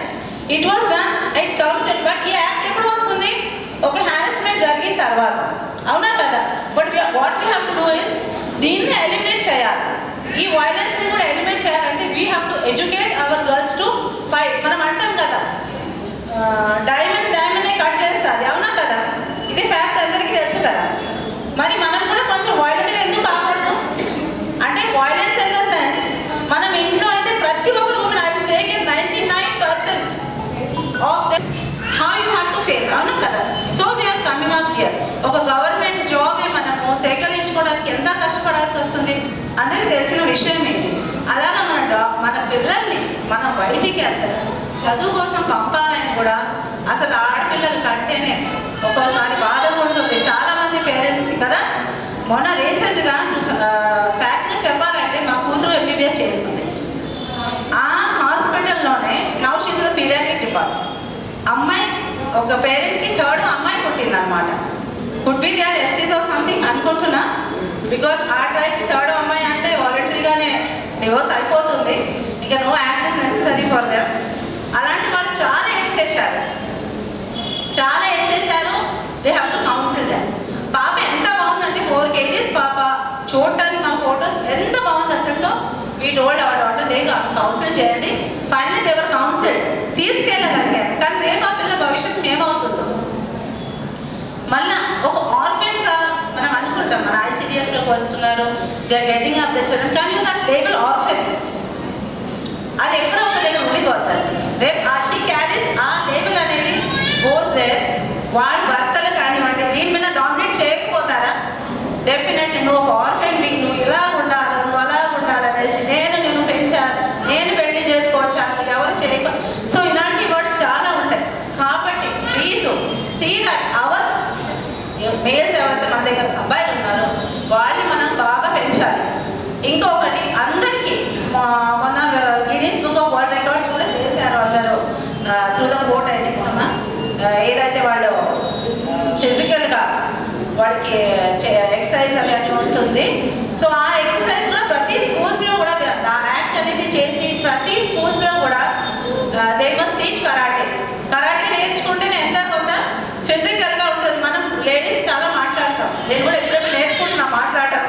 It was done, it comes it. But ఈ యాక్ట్ ఎప్పుడు వస్తుంది? ఒక హారాస్మెంట్ జరిగిన తర్వాత, అవునా కదా? But what we have to do is దీన్ని ఎలిమినేట్ చేయాలి. ఈ వైలెన్స్ని కూడా ఎలిమినేట్ చేయాలంటే we have to educate hour girls to fight. మనం అంటాం కదా, డైమండ్నే కట్ చేస్తుంది, అవునా కదా? ఇది ఫ్యాక్ట్ అందరికీ తెలుసు కదా. మరి మనం కూడా కొంచెం వైలెంట్గా ఎందుకు కాకూడదు? అంటే వైలెన్స్ ఇన్ ద సెన్స్ మనం ఇంట్లో అయితే ప్రతి ఒక్కరు women, I will say 99% of the how you have to face, అవునా కదా? So we are coming up here. ఒక గవర్నమెంట్ జాబే మనము సేకరించుకోవడానికి ఎంత కష్టపడాల్సి వస్తుంది అందరికీ తెలిసిన విషయం ఇది. అలాగా మన పిల్లల్ని మనం బయటికి అసలు చదువు కోసం పంపాలని కూడా అసలు ఆడపిల్లలు కంటేనే ఒక్కోసారి బాధగా ఉంటుంది చాలామంది పేరెంట్స్కి కదా. మొన్న రీసెంట్గా ఫ్యాక్ట్గా చెప్పాలంటే మా కూతురు MBBS చేస్తుంది. ఆ హాస్పిటల్లోనే now she is the paediatric department. అమ్మాయి ఒక పేరెంట్కి థర్డ్ అమ్మాయి పుట్టిందనమాట. Could be they are STs or something అనుకుంటున్నా. బికాస్ ఆ టైప్స్ థర్డ్ అమ్మాయి అంటే వాలంటరీగానే డివోర్స్ అయిపోతుంది, ఇక no act is necessary for them. అలాంటి వాళ్ళు చాలా ఎడ్ చేశారు. They have to counsel them. పాప ఎంత బాగుందంటే 4 kgs పాప, చూడటానికి మా ఫొటోస్ ఎంత బాగుంది అసలు. So we told our daughter లేదు ఆమె కౌన్సిల్ చేయండి. ఫైనల్లీ దే వర్ కౌన్సిల్డ్, తీసుకెళ్ళగలిగారు. కానీ రేపు ఆ పిల్ల భవిష్యత్తు ఏమవుతుందో. మళ్ళా ఒక ఆర్ఫెన్గా మనం అనుకుంటాం, మన ICDSలోకి వస్తున్నారు, they are getting up the children, కానీ దట్ లేబుల్ ఆర్ఫెన్ అది ఎక్కడో ఒక దగ్గర ఉండిపోతుంది. రేపు షీ క్యారీస్ ఆ లేబుల్ అనేది గోస్ దేర్. వాళ్ళ భర్తలు కానివ్వండి దీని మీద డామినేట్ చేయకపోతారా? డెఫినెట్లీ నువ్వు ఒక ఆర్ఫెన్, మీకు నువ్వు ఇలా ఉండాలి, నువ్వు అలా ఉండాలనేసి, నేను పెంచాను, నేను పెళ్లి చేసుకోవచ్చాను, ఎవరు చేయక. సో ఇలాంటి వర్డ్స్ చాలా ఉంటాయి. కాబట్టి please see that ours males ఎవరైతే మన దగ్గర అబ్బాయిలు ఉన్నారో వాళ్ళని మనం బాగా పెంచాలి. ఇంకొకటి అందరికీ మొన్న Guinness book of world records కూడా చేశారు అందరూ through the court. I think అమ్మా ఏదైతే వాళ్ళు ఫిజికల్గా వాడికి ఎక్సర్సైజ్ అవి అని ఉంటుంది. సో ఆ ఎక్సర్సైజ్ కూడా ప్రతి స్కూల్స్లో కూడా ఆ యాక్ట్ అనేది చేసి ప్రతి స్కూల్స్లో కూడా they must teach karate. Karate నేర్చుకుంటేనే ఎంత కొంత ఫిజికల్గా ఉంటుంది. మనం లేడీస్ చాలా మాట్లాడతాం, నేను కూడా ఎప్పుడైనా నేర్చుకుంటున్నా మాట్లాడటం,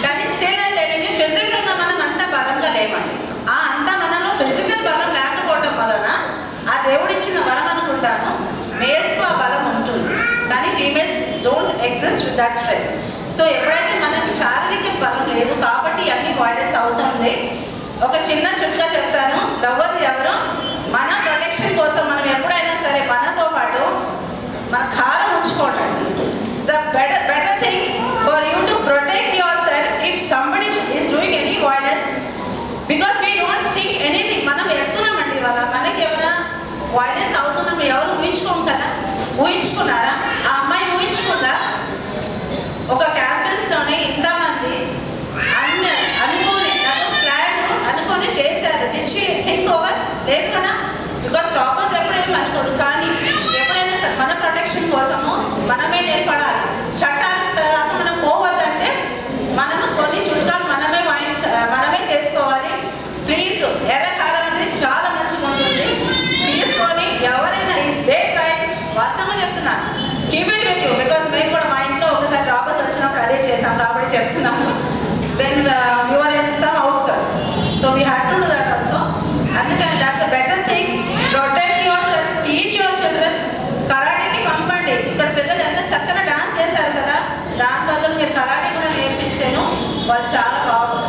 కానీ స్టిల్ అంటే ఫిజికల్గా మనం అంత బలంగా లేమండి. ఆ అంతా మనలో ఫిజికల్ బలం లేకపోవడం వలన ఆ దేవుడిచ్చిన వరం అనుకుంటాను మేల్స్కు ఆ బలం ఉంటుంది, కానీ females don't exist with that strength. So ఎప్పుడైతే మనకి శారీరక బలం లేదు కాబట్టి అన్ని వైలెన్స్ అవుతుంది. ఒక చిన్న చుట్కా చెప్తాను, లవ్వది ఎవరు? మన ప్రొటెక్షన్ కోసం మనం ఎప్పుడైనా సరే మనతో పాటు మన కారం ఉంచుకోండి. The better thing for you to protect your self if somebody is doing any violence, because we don't think anything. మనం చెప్తున్నామండి వాళ్ళ మనకి ఎవరైనా వైలెన్స్ అవుతున్నాం ఎవరు ఊహించుకోం కదా. ఊహించుకున్నారా? ఆ అమ్మాయి ఊహించుకుందా? ఒక క్యాంపస్లోనే ఇంతమంది అనుకోని అనుకొని చేశారు. Did she think over? లేదు కదా, బికాస్ టాపర్స్ ఎప్పుడేమి అనుకోరు. కానీ ఎప్పుడైనా సరే మన ప్రొటెక్షన్ కోసము మనమే నిలబడాలి. చట్టాల తర్వాత మనం పోవద్దంటే మనము కొన్ని చుట్టాలు మనమే చేసుకోవాలి. ప్లీజ్, ఎర్రకారం అనేది చాలా మంచిగా ఉంటుంది. తీసుకొని ఎవరైనా డే ట్రై, వాస్తవంగా చెప్తున్నాను, keep it with you. Because మేము కూడా మా ఇంట్లో ఒకసారి రాబర్స్ వచ్చినప్పుడు అదే చేసాం కాబట్టి చెప్తున్నాము. When you are in some outskirts, so we had to do that also. అందుకని that's the better thing. Protect yourself, teach your children. కరాటీకి పంపండి. ఇక్కడ పిల్లలు ఎంత చక్కగా డాన్స్ చేశారు కదా, దాని బదులు మీరు కరాటీ కూడా నేర్పిస్తేను వాళ్ళు చాలా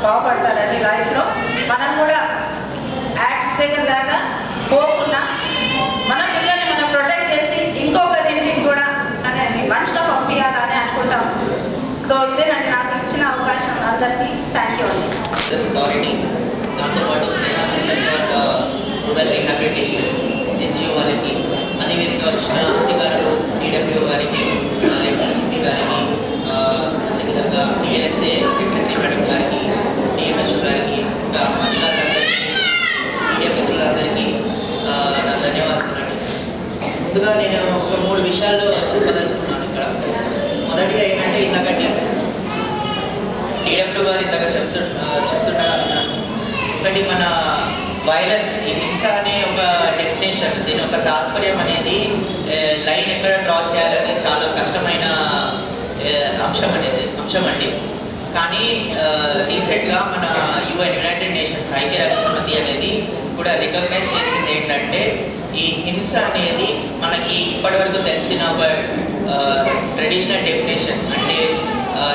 బాగుపడతారండి లైఫ్లో. మనం కూడా యాక్ట్స్ దగ్గర దాకా పోకుండా మన పిల్లల్ని మనం ప్రొటెక్ట్ చేసి ఇంకొకరింటికి కూడా అనేది మంచిగా పంపించాలని అనుకుంటాం. సో ఇదేనండి నాకు ఇచ్చిన అవకాశం. అందరికీ థ్యాంక్ యూ అండి. దాంతోపాటు రూరల్ రీహాబిలిటేషన్ ఎన్జిఓ వాళ్ళకి, అదేవిధంగా వచ్చిన అధికారులు డిడబ్ల్యూ గారికి, ఎలక్ట్రిసిటీ గారికి, అదేవిధంగా డిఎల్ఎస్ఏ సెక్రటరీ మేడం గారికి, డిఎంహెచ్ గారికి, ఇంకా అధికారులందరికీ, మీడియా మిత్రులందరికీ నా ధన్యవాదాలు. ముందుగా నేను ఒక 3 విషయాలు చెప్పదలుచుకున్నాను ఇక్కడ. మొదటిగా ఏంటంటే ఇందాక డిడబ్ల్యూ గారు ఇందాక చెప్తున్నాను. ఒకటి, మన వైలెన్స్, ఈ హింస అనే ఒక డెఫినేషన్, దీని ఒక తాత్పర్యం అనేది లైన్ ఎక్కడ డ్రా చేయాలనేది చాలా కష్టమైన అంశం అండి. కానీ రీసెంట్గా మన యునైటెడ్ నేషన్స్, ఐక్యరాజ్య సమితి అనేది కూడా రికగ్నైజ్ చేసింది ఏంటంటే, ఈ హింస అనేది మనకి ఇప్పటివరకు తెలిసిన ఒక ట్రెడిషనల్ డెఫినేషన్, అంటే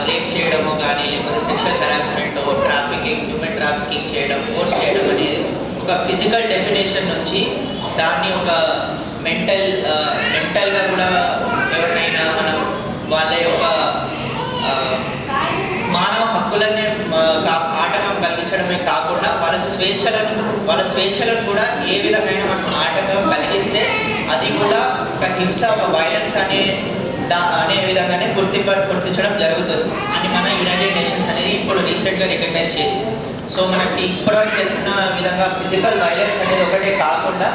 రేప్ చేయడము కానీ, లేకపోతే sexual harassment, trafficking, human trafficking చేయడం, ఫోర్స్ చేయడం అనేది ఒక ఫిజికల్ డెఫినేషన్ నుంచి దాన్ని ఒక మెంటల్గా కూడా ఎవరినైనా మనం వాళ్ళ యొక్క మానవ హక్కులనే ఆటంకం కలిగించడమే కాకుండా వాళ్ళ స్వేచ్ఛలను కూడా ఏ విధమైన మనం ఆటంకం కలిగిస్తే అది కూడా ఒక హింస, ఒక వైలెన్స్ అనే విధంగానే గుర్తించడం జరుగుతుంది అని మన యునైటెడ్ నేషన్స్ అనేది ఇప్పుడు రీసెంట్గా రికగ్నైజ్ చేసింది. సో మనకి ఇప్పటివరకు తెలిసిన విధంగా ఫిజికల్ వైలెన్స్ అనేది ఒకటే కాకుండా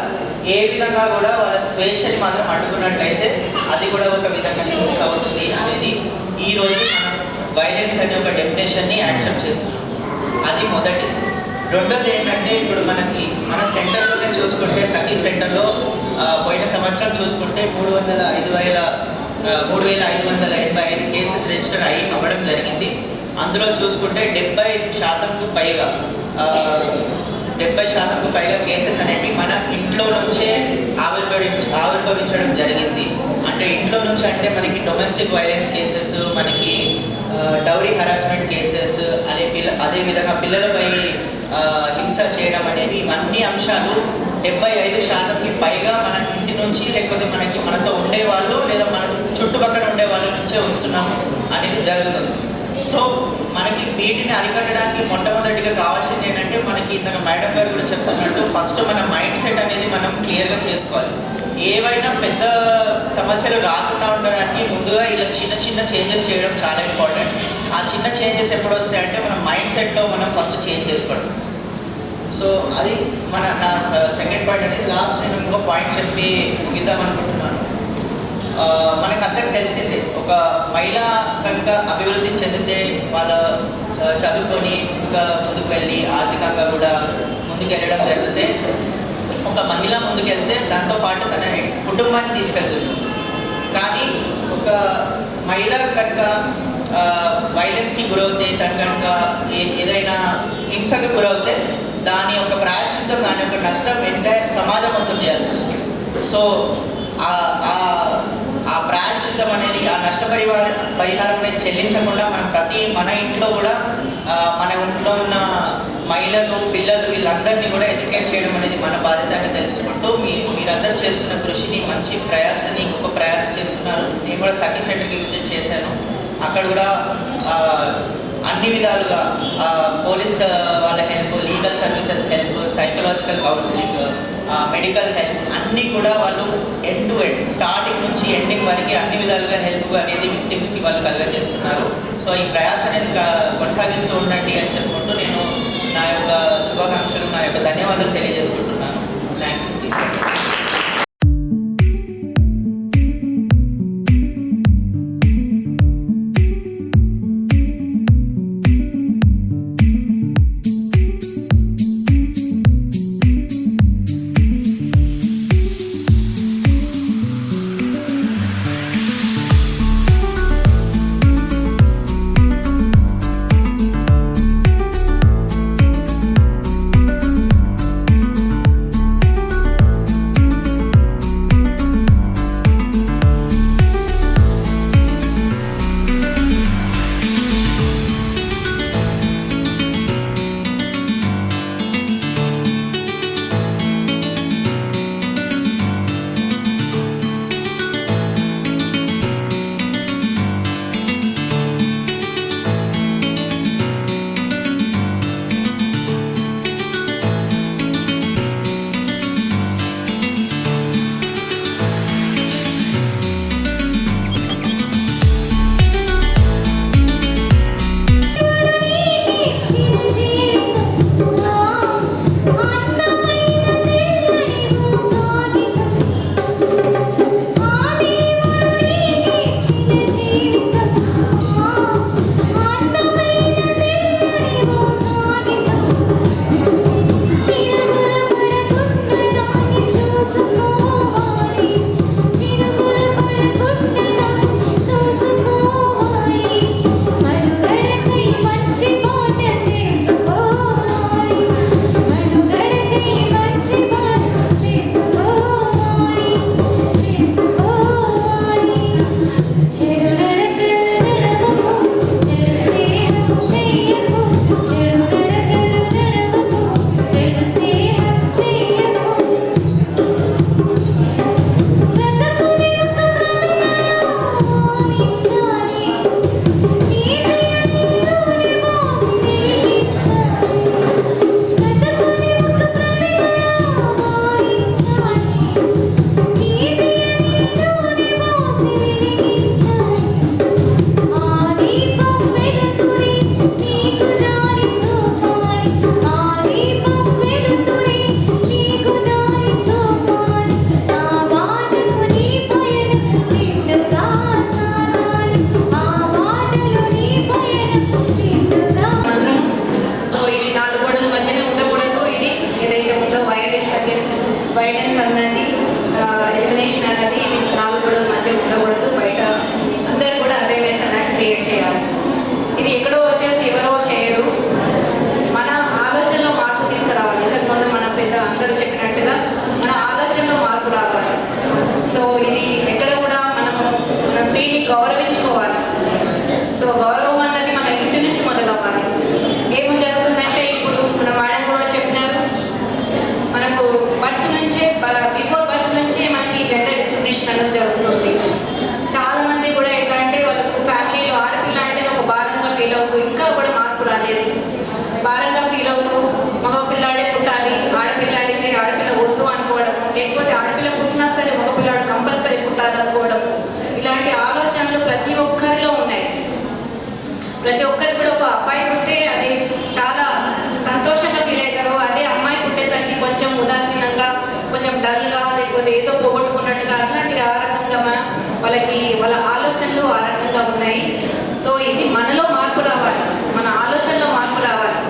ఏ విధంగా కూడా వాళ్ళ స్వేచ్ఛని మాత్రం అడ్డుకున్నట్లయితే అది కూడా ఒక విధంగా హింస అవుతుంది అనేది ఈరోజు మనం వైలెన్స్ అనే ఒక డెఫినేషన్ని యాక్సెప్ట్ చేస్తున్నాం. అది మొదటి. రెండోది ఏంటంటే, ఇప్పుడు మన సెంటర్లోనే చూసుకుంటే, సఖీ సెంటర్లో పోయిన సంవత్సరం చూసుకుంటే 3,585 కేసెస్ రిజిస్టర్ అవ్వడం జరిగింది. అందులో చూసుకుంటే 70% పైగా 70% పైగా కేసెస్ అనేవి మన ఇంట్లో నుంచే ఆవిర్భవించడం జరిగింది. అంటే ఇంట్లో నుంచి అంటే మనకి డొమెస్టిక్ వైలెన్స్ కేసెస్, మనకి డౌరీ హరాస్మెంట్ కేసెస్, అదేవిధంగా పిల్లలపై హింస చేయడం అనేది, ఇవన్నీ అంశాలు 75%కి పైగా మన ఇంటి నుంచి, లేకపోతే మనతో ఉండేవాళ్ళు లేదా మన చుట్టుపక్కల ఉండే వాళ్ళ నుంచే వస్తున్నాం అనేది జరుగుతుంది. సో మనకి వీటిని అరికట్టడానికి మొట్టమొదటిగా కావాల్సింది ఏంటంటే, మనకి ఇంతగా మేడం గారు కూడా చెప్తున్నట్టు ఫస్ట్ మన మైండ్ సెట్ అనేది మనం క్లియర్గా చేసుకోవాలి. ఏవైనా పెద్ద సమస్యలు రాకుండా ఉండడానికి ముందుగా ఇలా చిన్న చేంజెస్ చేయడం చాలా ఇంపార్టెంట్. ఆ చిన్న చేంజెస్ ఎప్పుడు వస్తాయంటే మన మైండ్ సెట్లో మనం ఫస్ట్ చేంజ్ చేసుకోవడం. సో అది నా సెకండ్ పాయింట్ అనేది. లాస్ట్ నేను ఇంకో పాయింట్ చెప్పి ముగిద్దాం అనుకుంటున్నాను. మనకందరికి తెలిసిందే, ఒక మహిళ కనుక అభివృద్ధి చెందితే, వాళ్ళ చదువుకొని ముందుకు వెళ్ళి ఆర్థికంగా కూడా ముందుకెళ్ళడం జరిగితే, ఒక మహిళ ముందుకెళ్తే దాంతోపాటు తన కుటుంబాన్ని తీసుకెళ్తుంది. కానీ ఒక మహిళ కనుక వైలెన్స్కి గురవుతే, తను కనుక ఏదైనా హింసకు గురవుతే, దాని యొక్క ప్రాయశ్చిత్తం, దాని యొక్క నష్టం ఎంటైర్ సమాజం మొత్తం చేయాల్సి వస్తుంది. సో ఆ ప్రాయశ్చిత్తం ప్రాయశ్చిత్తం అనేది ఆ పరిహారం అనేది చెల్లించకుండా మన ఇంట్లో కూడా మన ఇంట్లో ఉన్న మహిళలు పిల్లలు వీళ్ళందరినీ కూడా ఎడ్యుకేట్ చేయడం అనేది మన బాధ్యత అని తెలుసుకుంటూ మీరందరూ చేస్తున్న కృషిని మంచి ప్రయాసని గొప్ప ప్రయాస చేస్తున్నారు. నేను కూడా సఖీ సెంటర్కి విజిట్ చేశాను. అక్కడ కూడా అన్ని విధాలుగా పోలీస్ వాళ్ళ help, legal services help, psychological counselling, medical help అన్నీ కూడా వాళ్ళు ఎండ్ టు ఎండ్ స్టార్టింగ్ నుంచి ఎండింగ్ వరకు అన్ని విధాలుగా హెల్ప్ అనేది విక్టిమ్స్కి వాళ్ళు కలుగజేస్తున్నారు. సో ఈ ప్రయాస అనేది కొనసాగిస్తూ ఉండండి అని చెప్పుకుంటూ నేను నా యొక్క శుభాకాంక్షలు, నా యొక్క ధన్యవాదాలు తెలియజేసుకుంటున్నాను. Thank you. వైలెన్స్ అన్నది ఎలిమినేషన్ అన్నది నాలుగు గోడల మధ్య ఉండకూడదు. బయట అందరూ కూడా అవేర్నెస్ అనేది క్రియేట్ చేయాలి. ఇది ఎక్కడో వచ్చేసి ఎవరో చేయరు, మన ఆలోచనలో మార్పు తీసుకురావాలి. ఇంతకుముందు మన పెద్ద అందరూ చెప్పినట్టుగా మన ఆలోచనలో మార్పు రావాలి. సో ఇది ఎక్కడ కూడా మనము మన స్త్రీని గౌరవించుకోవాలి. సో గౌరవం అన్నది మన ఇంటి నుంచి మొదలవ్వాలి. ఏం జరుగుతుందంటే ఇప్పుడు మన మేడం కూడా చెప్పినారు, మనకు బర్త్ నుంచే బిఫోర్ బర్త్ నుంచే మనకి జెండర్ డిస్క్రిమినేషన్ అనేది జరుగుతుంది. చాలా మంది కూడా ఎట్లా అంటే వాళ్ళకు ఫ్యామిలీలో ఆడపిల్ల అంటే ఒక భారంగా ఫీల్ అవుతూ, ఇంకా కూడా మార్పు రాలేదు, భారంగా ఫీల్ అవుతూ మగ పిల్లాడే పుట్టాలి, ఆడపిల్ల అయితే ఆడపిల్ల వద్దు అనుకోవడం, లేకపోతే ఆడపిల్ల పుట్టినా సరే మగ పిల్లాడు కంపల్సరీ పుట్టాలనుకోవడం, ఇలాంటి ఆలోచనలు ప్రతి ఒక్కరిలో ఉన్నాయి. ప్రతి ఒక్కరికి కూడా ఒక అబ్బాయి పుట్టే అది చాలా సంతోషంగా ఫీల్ అవుతారు. అదే అమ్మాయి పుట్టేసరికి కొంచెం ఉదాసీనంగా, కొంచెం డల్గా, లేకపోతే ఏదో పోగొట్టుకున్నట్టుగా అట్లాంటి ఆ రకంగా వాళ్ళకి వాళ్ళ ఆలోచనలు ఆ రకంగా ఉన్నాయి. సో ఇది మనలో మార్పు రావాలి, మన ఆలోచనలో మార్పు రావాలి.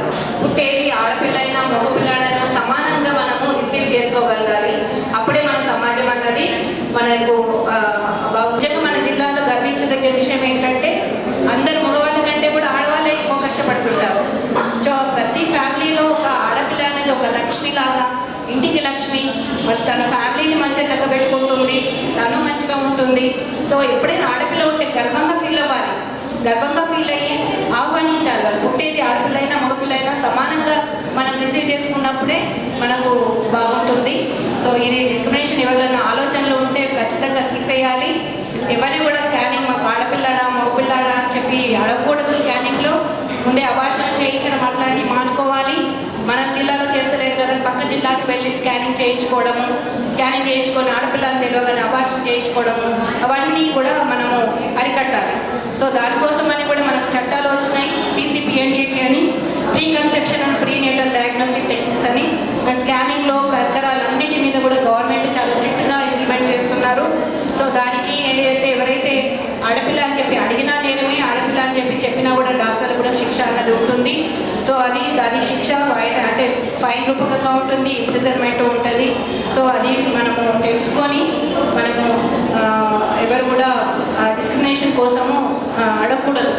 పుట్టేది ఆడపిల్లైనా మగపిల్లాడైనా సమానంగా మనము రిసీవ్ చేసుకోగలగాలి. అప్పుడే మన సమాజం అన్నది మనకు నిజంగా మన జిల్లాలో గర్వించదగ్గ విషయం ఏంటంటే అందరు మగవాళ్ళ కంటే కూడా ఆడవాళ్ళే ఎక్కువ కష్టపడుతుంటారు. సో ప్రతి ప్రతి ఫ్యామిలీలో ఒక ఆడపిల్ల అనేది ఒక లక్ష్మిలాగా, ఇంటికి లక్ష్మి, వాళ్ళు తన ఫ్యామిలీని మంచిగా చక్కబెట్టుకుంటుంది, తను మంచిగా ఉంటుంది. సో ఎప్పుడైనా ఆడపిల్ల ఉంటే గర్వంగా ఫీల్ అవ్వాలి, గర్వంగా ఫీల్ అయ్యి ఆహ్వానించాలి. వాళ్ళు పుట్టేది ఆడపిల్ల అయినా మగపిల్ల అయినా సమానంగా మనం రిసీవ్ చేసుకున్నప్పుడే మనకు బాగుంటుంది. సో ఇది డిస్క్రిమినేషన్ ఎవరైనా ఆలోచనలు ఉంటే ఖచ్చితంగా తీసేయాలి. ఎవరిని కూడా స్కానింగ్ మాకు ఆడపిల్లడా మగపిల్లడా అని చెప్పి అడగకూడదు. స్కానింగ్లో ముందే అబార్షన్ చేయించడం అట్లాంటివి మానుకోవాలి. మన జిల్లాలో చేస్తలేదు కదా, పక్క జిల్లాకి వెళ్ళి స్కానింగ్ చేయించుకోవడము, స్కానింగ్ చేయించుకొని ఆడపిల్లలు తెలియగానే అబార్షన్ చేయించుకోవడము, అవన్నీ కూడా మనము అరికట్టాలి. సో దానికోసమని కూడా మనకు చట్టాలు వచ్చినాయి, PCPNDA అని, pre conception and pre natal diagnostic techniques అని. స్కానింగ్లో పరికరాలన్నిటి మీద కూడా గవర్నమెంట్ చాలా స్ట్రిక్ట్గా ఇంప్లిమెంట్ చేస్తున్నారు. సో దానికి ఏదైతే ఎవరైతే ఆడపిల్ల అని చెప్పి అడిగినా నేనమే, ఆడపిల్ల అని చెప్పి చెప్పినా కూడా డాక్టర్లు కూడా శిక్ష అన్నది ఉంటుంది. సో అది శిక్ష అంటే ఫైన్ రూపకంగా ఉంటుంది, ఇంప్రిజన్మెంట్ ఉంటుంది. సో అది మనము తెలుసుకొని మనము ఎవరు కూడా డిస్క్రిమినేషన్ కోసము అడగకూడదు.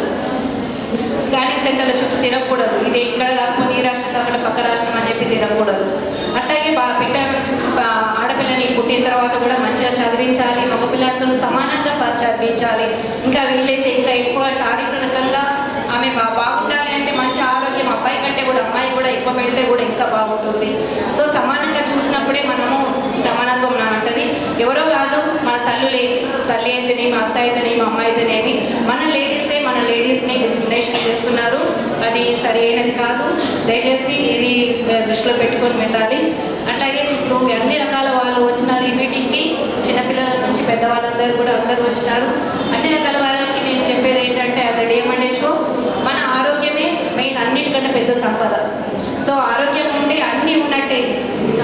స్కానింగ్ సెంటర్ల చుట్టూ తిరగకూడదు. ఇది ఇక్కడ కాకపోతే ఈ రాష్ట్రం కాకుండా పక్క రాష్ట్రం అని చెప్పి తిరగకూడదు. అట్లాగే ఆడపిల్లని పుట్టిన తర్వాత కూడా మంచిగా చదివించాలి, మగపిల్లలతో సమానంగా చదివించాలి. ఇంకా వీళ్ళైతే ఇంకా ఎక్కువ శారీరకంగా ఆమె బాగుండాలి అంటే మంచి ఆరోగ్యం అబ్బాయి కంటే కూడా అమ్మాయి కూడా ఎక్కువ పెడితే కూడా ఇంకా బాగుంటుంది. సో సమానంగా చూసినప్పుడే మనము సమానత్వం అంటది. ఎవరో కాదు, మన తల్లి అయితేనేమి, అత్త అయితేనేమి, అమ్మ అయితేనేమి, మన లేడీస్ని డిస్క్రిమినేషన్ చేస్తున్నారు. అది సరైనది కాదు. దయచేసి ఇది దృష్టిలో పెట్టుకొని వెళ్ళాలి. అట్లాగే ఇప్పుడు అన్ని రకాల వాళ్ళు వచ్చినారు ఈ మీటింగ్కి, చిన్నపిల్లల నుంచి పెద్దవాళ్ళందరూ కూడా అందరూ వచ్చినారు. అన్ని రకాల వాళ్ళకి నేను చెప్పేది ఏంటంటే యాజ్ అ DMHO మన ఆరోగ్యమే మెయిన్, అన్నిటికంటే పెద్ద సంపద. సో ఆరోగ్యం ఉంటే అన్నీ ఉన్నట్టే.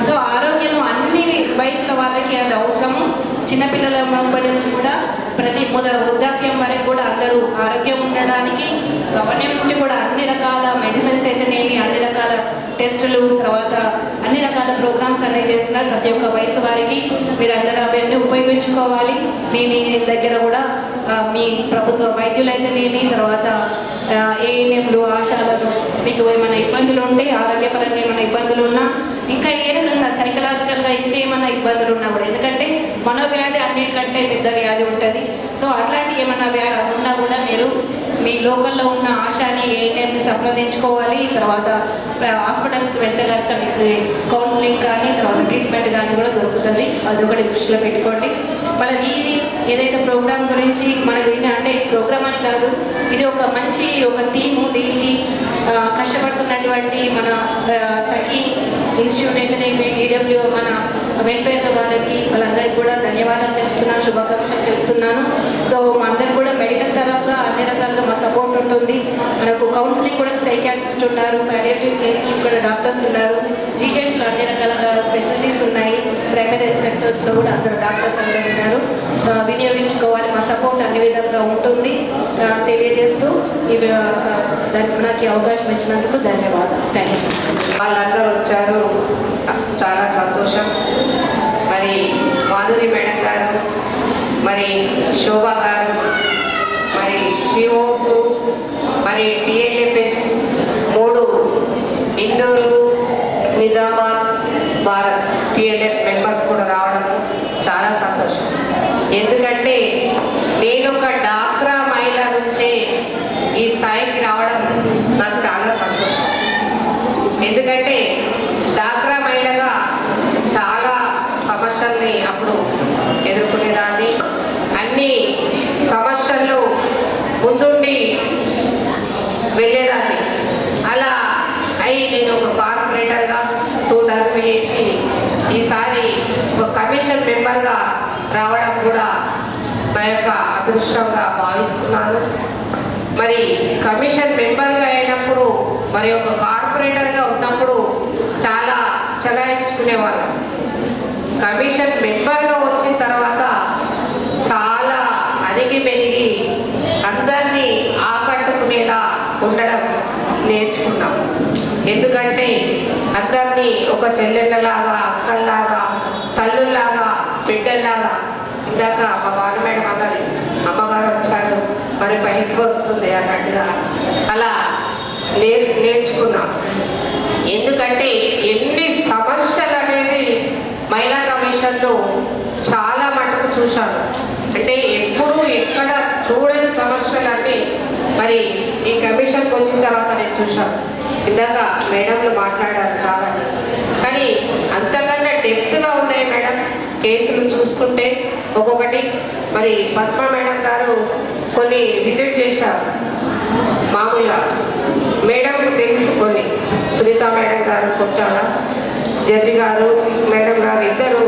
సో ఆరోగ్యం అన్ని వయసుల వాళ్ళకి అది అవసరము. చిన్నపిల్లల నుంచి కూడా ప్రతి వృద్ధాప్యం వరకు కూడా అందరూ ఆరోగ్యం ఉండడానికి గవర్నమెంట్ నుండి కూడా అన్ని రకాల మెడిసిన్స్ అయితేనేమి, అన్ని రకాల టెస్టులు, తర్వాత అన్ని రకాల ప్రోగ్రామ్స్ అనేవి చేస్తున్నారు. ప్రతి ఒక్క వయసు వారికి మీరందరూ అవన్నీ ఉపయోగించుకోవాలి. మీ దగ్గర కూడా మీ ప్రభుత్వ వైద్యులు అయితేనేమి, తర్వాత ANMలు, ఆశాలను మీకు ఏమైనా ఇబ్బందులు ఉంటే, ఆరోగ్యపరంగా ఏమైనా ఇబ్బందులు ఉన్నా, ఇంకా ఏదైనా సైకలాజికల్గా ఇంకేమైనా ఇబ్బందులు ఉన్నా కూడా, ఎందుకంటే మనోవ్యాధి అన్నిటికంటే పెద్ద వ్యాధి ఉంటుంది. సో అట్లాంటి ఏమైనా ఉన్నా కూడా మీరు మీ లోకల్లో ఉన్న ఆశాని ANMని సంప్రదించుకోవాలి. తర్వాత హాస్పిటల్స్కి వెళ్తే కనుక మీకు కౌన్సిలింగ్ కానీ తర్వాత ట్రీట్మెంట్ కానీ కూడా దొరుకుతుంది. అదొకటి దృష్టిలో పెట్టుకోండి. మళ్ళీ ఇది ఏదైతే ప్రోగ్రామ్ గురించి మనకు అంటే ప్రోగ్రామ్ అని కాదు, ఇది ఒక మంచి ఒక థీము. దీనికి కష్టపడుతున్నటువంటి మన సఖీ ఇన్స్టిట్యూట్ అయితే DW మన వెల్ఫేర్ వాళ్ళకి వాళ్ళందరికీ కూడా ధన్యవాదాలు తెలుపుతున్నాను, శుభాకాంక్షలు తెలుపుతున్నాను. సో మా అందరికి కూడా మెడికల్ తరఫుగా అన్ని రకాలుగా మా సపోర్ట్ ఉంటుంది. మనకు కౌన్సిలింగ్ కూడా సైకియాట్రిస్ట్ ఉన్నారు, పాలియేటివ్ కేర్కి కూడా డాక్టర్స్ ఉన్నారు, GHSలో అన్ని రకాల ఫెసిలిటీస్ ఉన్నాయి, ప్రైమరీ హెల్త్ సెంటర్స్లో కూడా అందరు డాక్టర్స్ అందరూ ఉన్నారు. వినియోగించుకోవాలి, మా సపోర్ట్ అన్ని విధంగా ఉంటుంది తెలియజేస్తూ నాకు అవకాశం ఇచ్చినందుకు ధన్యవాదాలు. Thank you. వాళ్ళందరూ వచ్చారు, చాలా సంతోషం. మరి మాధురి మేడం గారు, మరి శోభా గారు, మరి COs, మరి TLFS 3 Indur, Nizamabad, Bharat TLF members కూడా రావడం చాలా సంతోషం. ఎందుకంటే నేను ఒక డాక్రా మహిళ నుంచే ఈ స్థాయికి రావడం నాకు చాలా సంతోషం. ఎందుకంటే డాక్రా మహిళగా చాలా సమస్యల్ని అప్పుడు ఎదుర్కొనేదాన్ని. అన్ని సమస్యల్లో ముందుండి వెళ్ళేదాన్ని. అలా అయి నేను ఒక కార్పొరేటర్గా 2 టర్మ్ చేసి ఈసారి ఒక కమిషన్ మెంబర్గా రావడం కూడా నా యొక్క అదృష్టంగా భావిస్తున్నాను. మరి కమిషన్ మెంబర్గా అయినప్పుడు, మరి ఒక కార్పొరేటర్గా ఉన్నప్పుడు చాలా చలాయించుకునేవాళ్ళం. కమిషన్ మెంబర్గా వచ్చిన తర్వాత చాలా అణిగి మెలిగి అందరినీ ఆకట్టుకునేలా ఉండడం నేర్చుకున్నాం. ఎందుకంటే అందరినీ ఒక చెల్లెళ్ళలాగా, అక్కల్లాగా, తల్లుల్లాగా, బిడ్డల్లాగా, ఇందాక మా బాలు మేడం అన్నది అమ్మగారు వచ్చారు మరి బయటికి వస్తుంది అన్నట్టుగా అలా నేర్చుకున్నాం. ఎందుకంటే ఎన్ని సమస్యలు అనేది మహిళా కమిషన్లో చాలా మటుకు చూశాను. అంటే ఎప్పుడు ఎక్కడ చూడని సమస్యలన్నీ మరి ఈ కమిషన్కి వచ్చిన తర్వాత నేను చూశాను. ఇందాక మేడంలు మాట్లాడారు చాలా, కానీ అంతకన్నా డెప్త్గా ఉన్నాయి మేడం కేసులు చూస్తుంటే. ఒక్కొక్కటి మరి పద్మ మేడం గారు కొన్ని విజిట్ చేశారు. మామూలుగా మేడంకు తెలుసుకొని సునీత మేడం గారు కొంచెం జడ్జి గారు మేడం గారు ఇద్దరు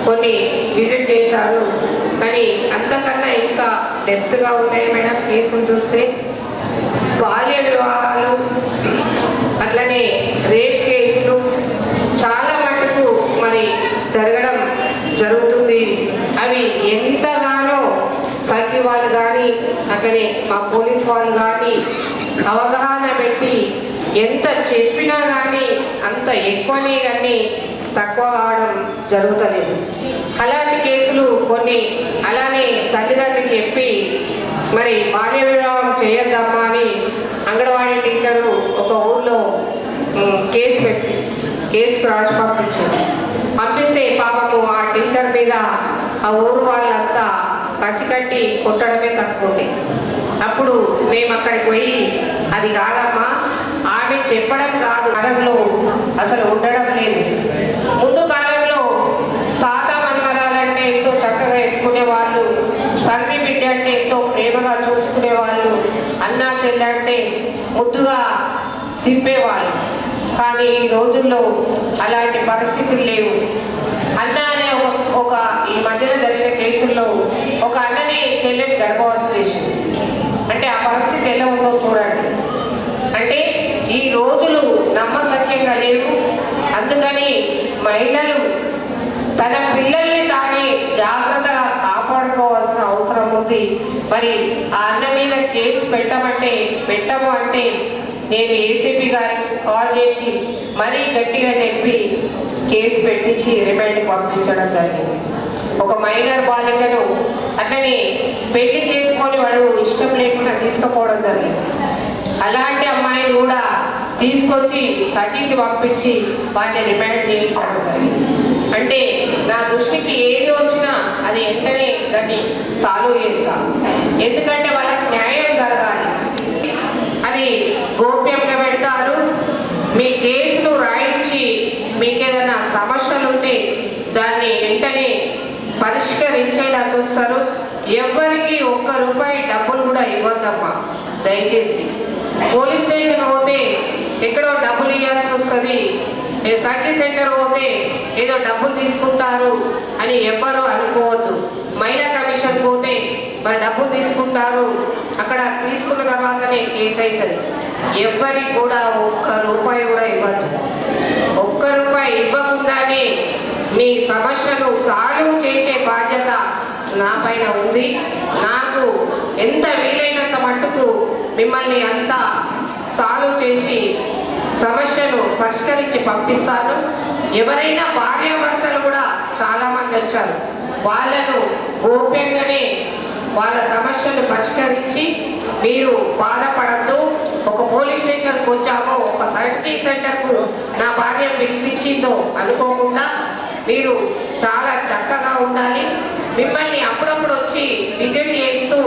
కొన్ని విజిట్ చేశారు. కానీ అంతకన్నా ఇంకా డెప్త్గా ఉన్నాయి మేడం కేసులు చూస్తే. బాల్య వివాహాలు, అట్లనే రేప్ కేసులు చాలా మటుకు మరి జరగడం జరుగుతుంది. అవి ఎంతగానో సఖి వాళ్ళు కానీ అక్కడే మా పోలీస్ వాళ్ళు కానీ అవగాహన పెట్టి ఎంత చెప్పినా కానీ అంత ఎక్కువనే కానీ తక్కువ కావడం జరుగుతలేదు. అలాంటి కేసులు కొన్ని అలానే తల్లిదండ్రులకు చెప్పి మరి బాల్య వివాహం చేయొద్దమ్మా అని అంగన్వాడీ టీచరు ఒక ఊర్లో కేసు రాసి పంపిస్తే పాపము ఆ టీచర్ మీద ఆ ఊరు వాళ్ళంతా కసికట్టి కొట్టడమే తక్కువ. అప్పుడు మేము అక్కడికి పోయి అది కాదమ్మా, ఆమె చెప్పడం కాదు, కాలంలో అసలు ఉండడం లేదు. ముందు కాలంలో తాత మన్మరాలంటే ఎంతో చక్కగా ఎత్తుకునే వాళ్ళు, తండ్రి బిడ్డ అంటే ఎంతో ప్రేమగా చూసుకునే వాళ్ళు, అన్నా చెల్లంటే ముద్దుగా తిప్పేవాళ్ళు. కానీ ఈ రోజుల్లో అలాంటి పరిస్థితులు లేవు. అన్న అనే ఒక ఈ మధ్యన జరిగిన కేసుల్లో ఒక అన్నని చెల్లెని గర్భవతి చేసింది. అంటే ఆ పరిస్థితి ఎలా ఉందో చూడండి. అంటే ఈ రోజులు నమ్మశక్యంగా లేవు. అందుకని మహిళలు తన పిల్లల్ని తానే జాగ్రత్తగా కాపాడుకోవాల్సిన అవసరం ఉంది. మరి ఆ అన్న మీద కేసు పెట్టము అంటే నేను ఏసీపీ గారికి కాల్ చేసి మరీ గట్టిగా చెప్పి కేసు పెట్టించి రిమాండ్కి పంపించడం జరిగింది. ఒక మైనర్ బాలికను అట్లనే పెళ్లి చేసుకొని వాడు ఇష్టం లేకుండా తీసుకుపోవడం జరిగింది. అలాంటి అమ్మాయిని కూడా తీసుకొచ్చి సఖీకి పంపించి వాటిని రిమాండ్ చేయించడం జరిగింది. అంటే నా దృష్టికి ఏది వచ్చినా అది వెంటనే దాన్ని సాల్వ్ చేస్తా. ఎందుకంటే వాళ్ళకి న్యాయం జరగాలి. అది గోప్యంగా పెడతారు. మీ కేసులు రాయించి మీకు ఏదైనా సమస్యలు ఉంటే దాన్ని వెంటనే పరిష్కరించేలా చూస్తారు. ఎవరికి ఒక్క రూపాయి డబ్బులు కూడా ఇవ్వద్దమ్మా దయచేసి. పోలీస్ స్టేషన్ పోతే ఎక్కడో డబ్బులు ఇవ్వాల్సి వస్తుంది, సఖీ సెంటర్ పోతే ఏదో డబ్బులు తీసుకుంటారు అని ఎవ్వరూ అనుకోవద్దు. మహిళా కమిషన్ పోతే మరి డబ్బులు తీసుకుంటారు, అక్కడ తీసుకున్న తర్వాతనే కేసు అవుతుంది. ఎవ్వరికి కూడా ఒక్క రూపాయి కూడా ఇవ్వద్దు. ఒక్క రూపాయి ఇవ్వకుండానే మీ సమస్యను సాల్వ్ చేసే బాధ్యత నా పైన ఉంది. నాకు ఎంత వీలైనంత మట్టుకు మిమ్మల్ని అంతా సాల్వ్ చేసి సమస్యను పరిష్కరించి పంపిస్తాను. ఎవరైనా భార్యాభర్తలు కూడా చాలామంది వచ్చారు. వాళ్ళను గోప్యంగానే వాళ్ళ సమస్యను పరిష్కరించి మీరు బాధపడద్దు. ఒక పోలీస్ స్టేషన్కి వచ్చామో ఒక సఖీ సెంటర్కు నా భార్య పిలిపించిందో అనుకోకుండా మీరు చాలా చక్కగా ఉండాలి. మిమ్మల్ని అప్పుడప్పుడు వచ్చి విజిట్ చేస్తూ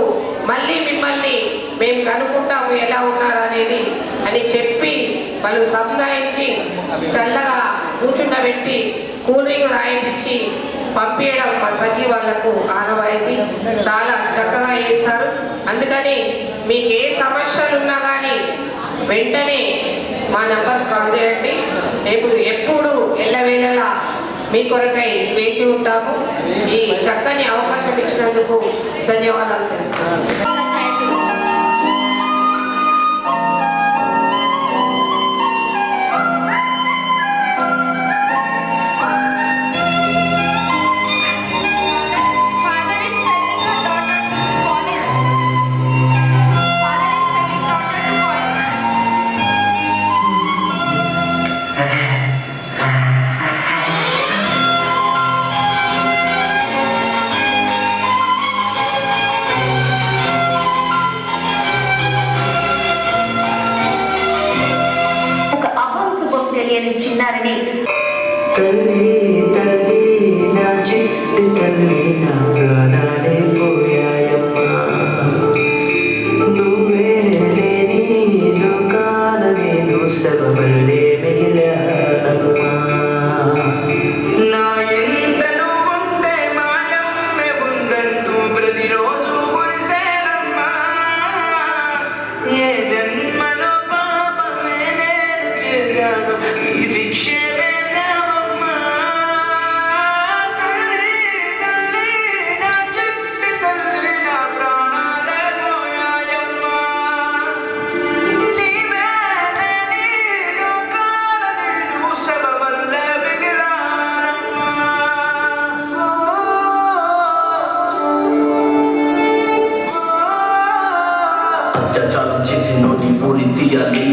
మళ్ళీ మిమ్మల్ని మేము కనుక్కుంటాము ఎలా ఉన్నారు అనేది అని చెప్పి వాళ్ళు సంధాయించి చల్లగా కూర్చుండబెట్టి కూల్ డ్రింక్ రాయించి పంపించడం మా సఖీ వాళ్లకు ఆనవాయితీ. చాలా చక్కగా చేస్తారు. అందుకని మీకు ఏ సమస్యలు ఉన్నా కానీ వెంటనే మా నంబర్ కాల్ చేయండి. ఎప్పుడు ఎల్లవేళలా మీ కొరకై వేచి ఉంటాము. ఈ చక్కని అవకాశం ఇచ్చినందుకు ధన్యవాదాలు తెలుపుతున్నాను. తల్లి తల్లి నా చిట్టి తల్లి నా ప్రాణాలే పోయాయమ్మా నువ్వే లేని లోకాన నేను శవమల్లే మిగిలానమ్మా నా ఇంట నువ్వుంటే మాయమ్మే ఉందంటూ ప్రతిరోజు గురిసేనమ్మా ఏ జన్మలో పాపమే నేను చేశాను ఈ శిక్షే వేశావమ్మా తల్లి తల్లి నా చిట్టి తల్లి నా ప్రాణాలే పోయాయమ్మా నీవే లేని లోకాన నేను శవమల్లే మిగిలానమ్మా అత్యాచారం చేసి నోని ఊరి తీయాలి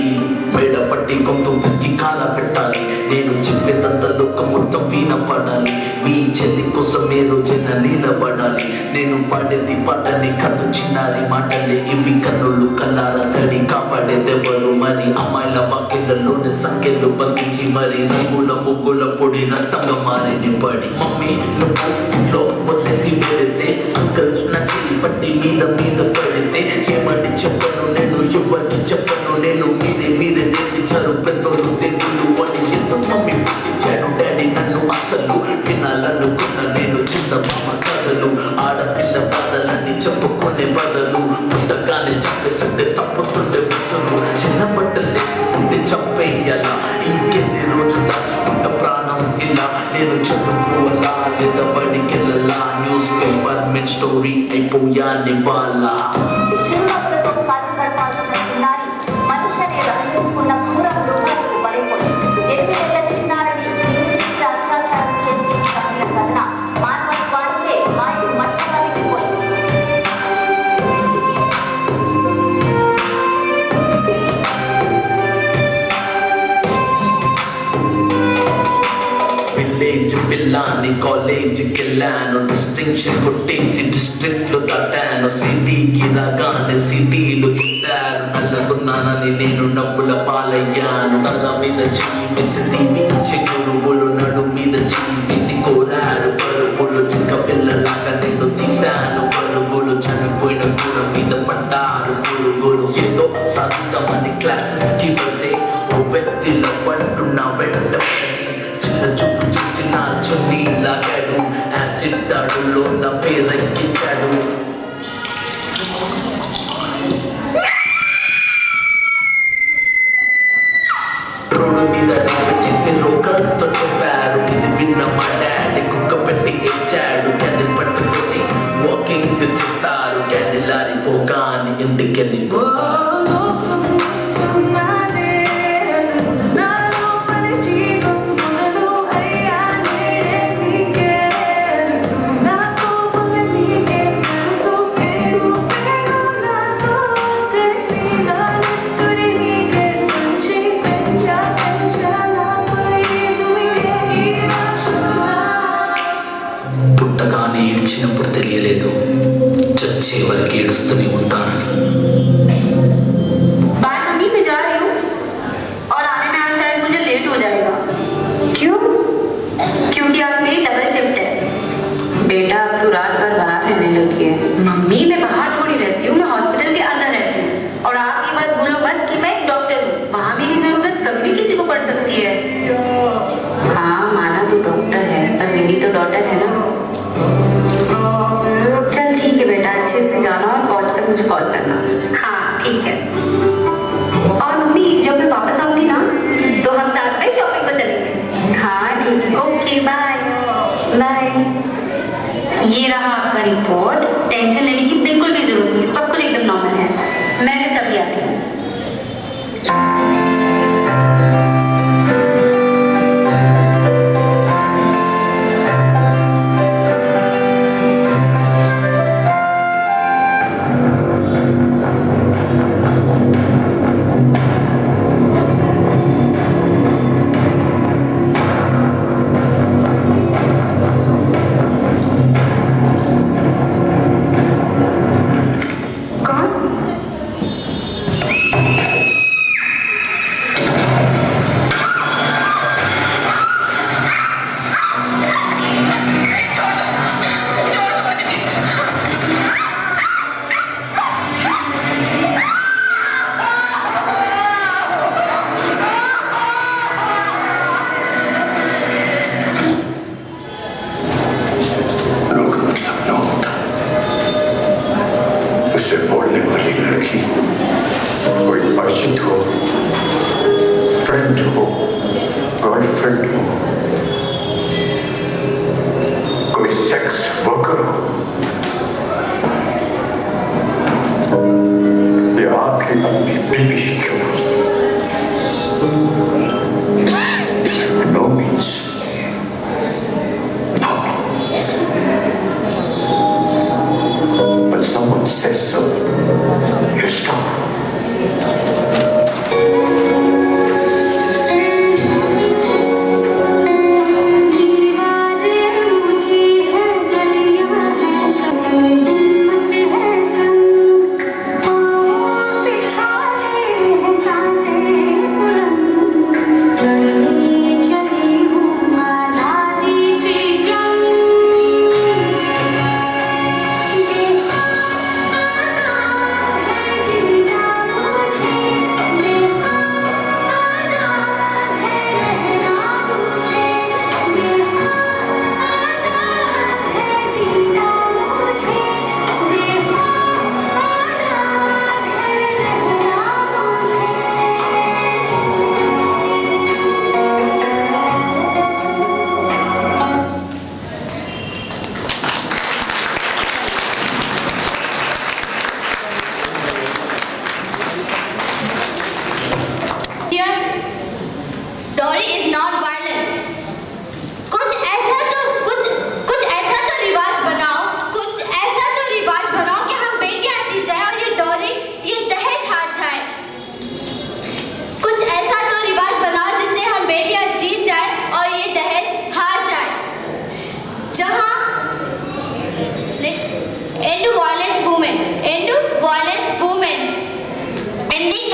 మేడ పట్టి కొంత పిసికి కాల పెట్టాలి నేను చెప్పేదంత లోకం మొత్తం వీణ పడాలి మీ చెల్లి కోసం ఏ రోజైనా నిలబడాలి నేను పాడేది పాటని కథ చిన్నారి మాటలే ఇవి కన్నులు కల్లార తడి కాపాడేదెవరు మరి అమ్మాయిల వాక్యలలోని సంఖ్యలు బంధించి మరి రంగుల ముగ్గుల పొడి రక్తంగా మారిని పడి మమ్మీ నువ్వు ఇంట్లో వదిలేసి వెళితే అంకల్ నా చెయ్యి పట్టి మీద పడితే ఏమని చెప్పను నేను ఎవరికి చెప్పను నేను మీరే నేర్పించారు పెద్దోళ్ళు దేవుళ్ళు అని ఎంతో మమ్మీ పుట్టించాడు డాడీ నన్ను అసలు వినాలనుకున్న నేను చిన్న మామ కథలు ఆడపిల్ల బాధలన్నీ చెప్పుకునే బదులు పుట్టగానే చంపేస్తుంటే తప్పుతుంటే విసురు చిన్న బట్టలు వేసుకుంటే చంపేయాలా ఇంకెన్ని రోజులు దాచుకుంటా ప్రాణం ఇలా నేను చదువుకోవాలా లేదా బడికెళ్ళాలా న్యూస్ పేపర్ మెన్ స్టోరీ అయిపోయాని వాళ్ళ చిరునవ్వులతో కాలం గడపాల్సిన చిన్నారి మనిషి అనే రహస్యకున్న క్రూర మృగాలకు బలైపోయింది 8 ఏళ్ల చిన్నారిని హింసించి అత్యాచారం చేసి చంపిన ఘటన మానవత్వానికే మాయలు మచ్చగా మిగిలిపోయింది. విలేజ్ పిల్లాని కాలేజీకి వెళ్ళాను డిస్టింక్షన్ కొట్టేసి డిస్ట్రిక్ట్లు దాటాను సిటీకి రాగానే సిటీలు పుట్టారు నల్లగున్నానని నేను నవ్వుల పాలయ్యాను తల మీద చీవేసి దీవించి గురువులు నడు మీద చీవేసి కోరారు పరుగులు చిక్క పిల్లలాగా నేను తీశాను పరుగులు చనిపోయిన కూర మీద పడ్డారు పురుగులు ఏదో సాధిద్దామని క్లాసెస్ కి వెళ్తే ఓ వ్యక్తిలో పట్టున్న వెంట చిన్న చూపు చూసి నా చున్నీ లాగాడు యాసిడ్ దాడుల్లో నా పేరెక్కించాడు రోడ్డు మీద రేపు చేసి రోకలతో చెప్పారు ఇది విన్న మా డాడీ కుక్క పెట్టి ఇచ్చాడు క్యాండిల్ పట్టుకొని వాకింగ్ చేస్తారు క్యాండిల్ ఆరిపోగాని ఇంటికి వెళ్ళిపోతారు పుట్టగానే ఏడ్చినప్పుడు తెలియలేదు చచ్చే వరకు ఏడుస్తూనే ఉంటానని बाय मम्मी मैं जा रही हूँ और आने में आज शायद मुझे लेट हो जाएगा. क्यों? क्योंकि आज मेरी डबल शिफ्ट है. बेटा अब तू रात भर बाहर रहने लगी है. मम्मी मैं बाहर थोड़ी रहती हूँ, मैं हॉस्पिटल के अंदर रहती हूँ. और आप ये बात भूलो मत कि मैं एक डॉक्टर हूँ. वहाँ मेरी जरूरत कभी भी किसी को पड़ सकती है. हाँ माना तू डॉक्टर है पर मेरी तो डॉटर है ना. चल ठीक है बेटा, अच्छे से जाना और पहुँच कर मुझे कॉल करना. हाँ ठीक है. और मम्मी जब मैं वापस आऊंगी ना तो हम साथ में शॉपिंग पर चलेंगे. हाँ ठीक है. Okay bye bye. ये रहा आपका रिपोर्ट. टेंशन लेने की बिल्कुल भी जरूरत नहीं, सब कुछ एकदम नॉर्मल है. मैं जस्ट अभी आती हूँ. End to violence women. End to violence women. Ending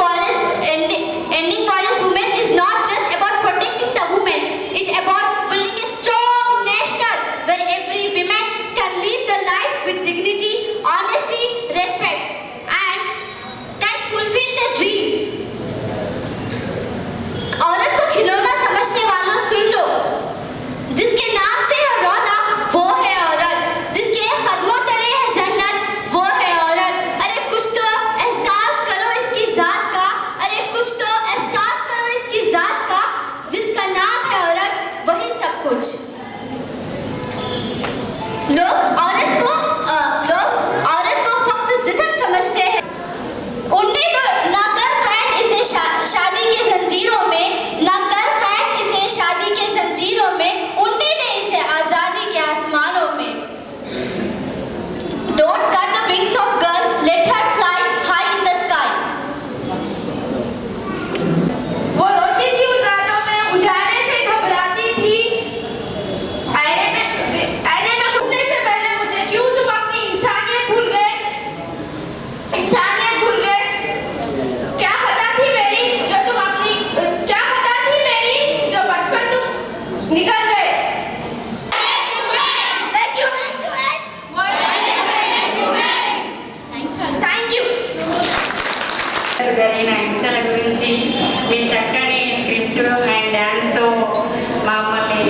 violence women is not just about protecting the women. It's about building a strong nation where every woman can live the life with dignity, honesty, respect, and can fulfill their dreams. औरत को खिलौना समझने वालों सुन लो, जिसके नाम से है रौनक वो है औरत, जिसके कदमों तले है जन्नत वो है औरत। अरे कुछ तो एहसास करो इसकी जात का, अरे कुछ तो एहसास करो इसकी जात का, जिसका नाम है औरत वही सब कुछ। लोग औरत को फक्त जिस्म समझते हैं। उनने तो ना कर कैद इसे शादी के जंजीरों में, ना कर कैद इसे शादी के जंजीरों में, उनने दे इसे आजादी के आसमानों में। Don't cut the wings of girl, let her fly high in the sky. वो रोती थी उन रातों में, उजाले से घबराती थी। आईने में घुटने से पहले मुझे क्यों तुम अपनी इंसानियत भूल गए? इंसानियत भूल गए? क्या खता थी मेरी जो तुम अपनी, क्या खता थी मेरी जो बचपन तुम निकल गए? Let you like to end. Thank you. జరిగిన హింసల గురించి మీ చక్కని స్క్రిప్ట్ అండ్ డ్యాన్స్తో మమ్మల్ని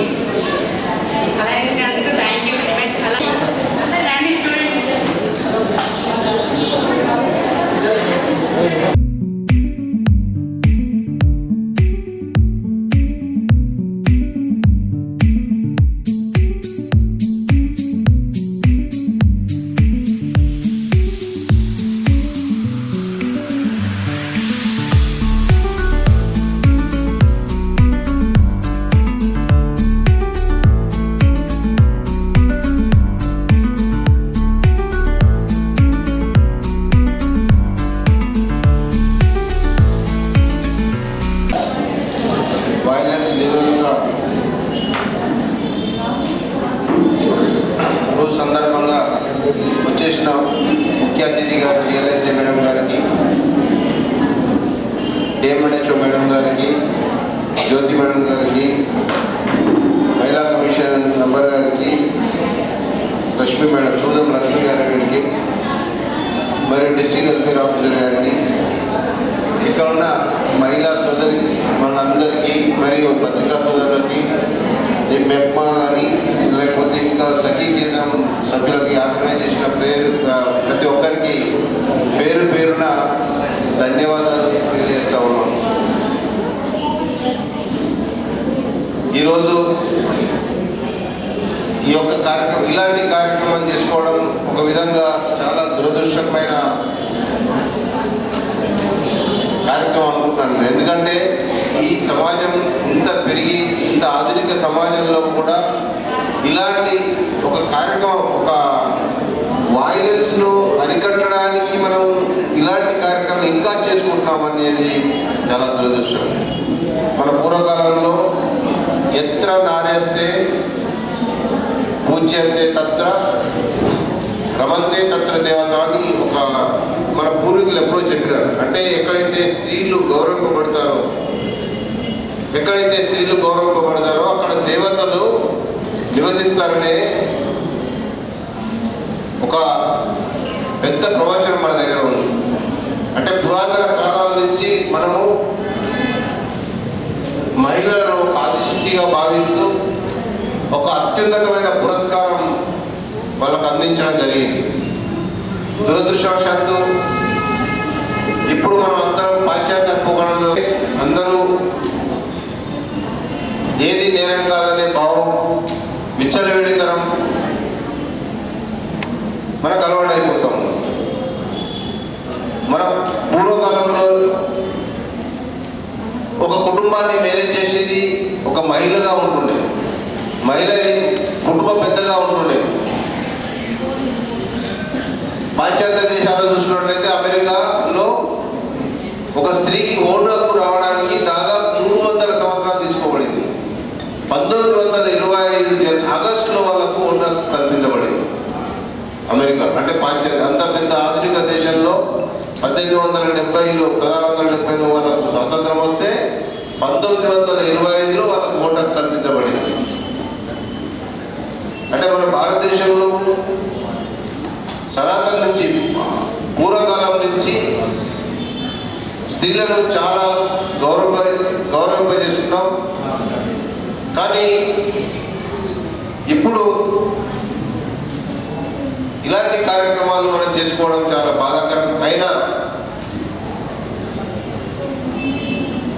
అలరించినందుకు థ్యాంక్ యూ వెరీ మచ్. రండి స్టూడెంట్స్. వైలెన్స్ నిరోధక రోజు సందర్భంగా వచ్చేసిన ముఖ్య అతిథి గారు డిఎల్ఎస్ఏ మేడం గారికి, డిఎంఎన్హెచ్ఓ మేడం గారికి, జ్యోతి మేడం గారికి, మహిళా కమిషన్ మెంబర్ గారికి, లక్ష్మీ మేడం సూదం లక్ష్మీ గారికి, మరియు డిస్ట్రిక్ట్ వెల్ఫేర్ ఆఫీసర్ గారికి, ఇక్కడ ఉన్న మహిళా సోదరి మనందరికీ మరియు పత్రికా సోదరులకి, మెప్మా కానీ లేకపోతే ఇంకా సఖీ కేంద్రం సభ్యులకి ఆర్గనైజ్ చేసిన ప్రతి ఒక్కరికి పేరు పేరున ధన్యవాదాలు తెలియజేస్తా ఉన్నాం. ఈరోజు ఈ యొక్క కార్యక్రమం, ఇలాంటి కార్యక్రమం చేసుకోవడం ఒక విధంగా చాలా దురదృష్టకమైన కార్యక్రమం అనుకుంటున్నాను. ఎందుకంటే ఈ సమాజం ఇంత పెరిగి ఇంత ఆధునిక సమాజంలో కూడా ఇలాంటి ఒక కార్యక్రమం, ఒక వాయిలెన్స్ను అరికట్టడానికి మనం ఇలాంటి కార్యక్రమాలు ఇంకా చేసుకుంటున్నాం అనేది చాలా దురదృష్టం. మన పూర్వకాలంలో ఎత్ర నార్యస్తే పూజ్యంతే తత్ర రమంతే తత్ర దేవత అని ఒక మన పూర్వీకులు ఎప్పుడో చెప్పినారు. అంటే ఎక్కడైతే స్త్రీలు గౌరవింపబడతారో అక్కడ దేవతలు నివసిస్తారనే ఒక పెద్ద ప్రవచనం మన దగ్గర ఉంది. అంటే పురాతన కాలాల నుంచి మనము మహిళలను ఆదిశక్తిగా భావిస్తూ ఒక అత్యున్నతమైన పురస్కారం వాళ్ళకు అందించడం జరిగింది. దురదృష్టవశాత్తు ఇప్పుడు మనం అందరం పాశ్చాత్య పోకడంలో అందరూ ఏది నేరం కాదనే భావం, విచ్చలవిడితనం మనకు అలవాటైపోతాం. మన పూర్వకాలంలో ఒక కుటుంబాన్ని మేనేజ్ చేసేది ఒక మహిళగా ఉంటుండే, మహిళ కుటుంబ పెద్దగా ఉంటుండే. పాశ్చాత్య దేశాల్లో చూసినట్లయితే అమెరికాలో ఒక స్త్రీకి ఓటు హక్కు రావడానికి దాదాపు 300 సంవత్సరాలు తీసుకోబడింది. 1925 ఆగస్టులో వాళ్ళకు ఓటు హక్కు కల్పించబడింది అమెరికా. అంటే పాశ్చాత్య 1670లో వాళ్ళకు స్వాతంత్రం వస్తే 1925లో వాళ్ళకు ఓటు హక్కు కల్పించబడింది. అంటే మన భారతదేశంలో సనాతన నుంచి పూర్వకాలం నుంచి స్త్రీలను చాలా గౌరవింపజేస్తున్నాం. కానీ ఇప్పుడు ఇలాంటి కార్యక్రమాలు మనం చేసుకోవడం చాలా బాధాకరం. అయినా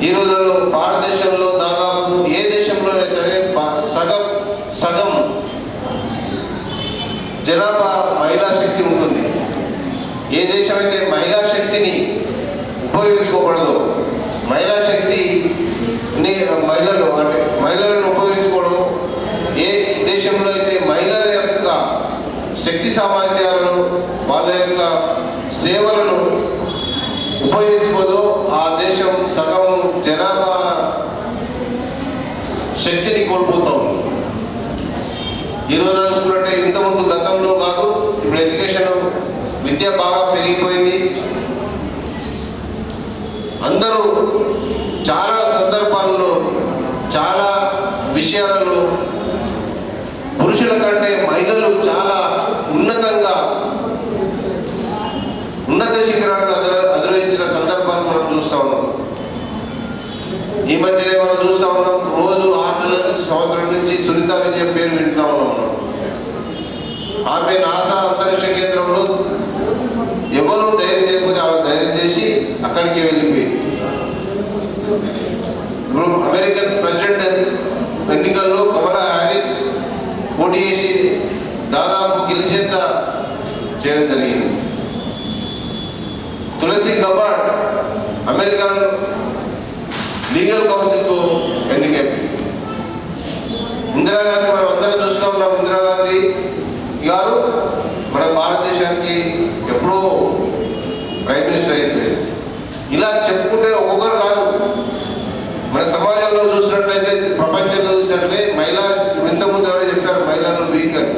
ఈ రోజుల్లో భారతదేశంలో దాదాపు ఏ దేశంలోనే సరే సగం జనాభా మహిళా శక్తి ఉంటుంది. ఏ దేశం అయితే మహిళా శక్తిని ఉపయోగించుకోకూడదు, మహిళా శక్తిని మహిళలను ఉపయోగించుకోవడం, ఏ దేశంలో అయితే మహిళల యొక్క శక్తి సామర్థ్యాలను వాళ్ళ యొక్క సేవలను ఉపయోగించుకోదో ఆ దేశం సగం జనాభా శక్తిని కోల్పోతాం. ఈరోజు చూసుకుంటే ఇంతకుముందు గతంలో కాదు, ఇప్పుడు ఎడ్యుకేషన్ విద్య బాగా పెరిగిపోయింది. అందరూ చాలా సందర్భాల్లో చాలా విషయాలలో పురుషుల కంటే మహిళలు చాలా ఉన్నత శిఖరాలను అధిరోహించిన సందర్భాలు మనం చూస్తూ ఉన్నాం. ఈ మధ్యనే మనం చూస్తూ ఉన్నాం, రోజు 6 నెలల నుంచి సంవత్సరం నుంచి సునీత విలియం పేరు వింటూ ఉన్నాం. ఆమె నాసా అంతరిక్ష కేంద్రంలో ఎవరు ధైర్యం చేయకపోతే ఆమె ధైర్యం చేసి అక్కడికి వెళ్ళిపోయి ఇప్పుడు అమెరికన్ ప్రెసిడెంట్ ఎన్నికల్లో కమలా హ్యారిస్ పోటీ చేసి దాదాపు గెలిచేంత చేయడం జరిగింది. Tulsi Gabbard American legal కౌన్సిల్కు ఎన్నికైంది. Indira Gandhi మనం అందరం చూస్తూ ఉన్నాం. ఇందిరాగాంధీ గారు మన భారతదేశానికి ఎప్పుడో ప్రైమ్ మినిస్టర్ అయిపోయారు. ఇలా చెప్పుకుంటే ఒక్కొక్కరు కాదు, మన సమాజంలో చూసినట్లయితే ప్రపంచంలో చూసినట్లయితే మహిళా ఇంతకుముందు ఎవరో చెప్పారు మహిళలను వీక్ అని.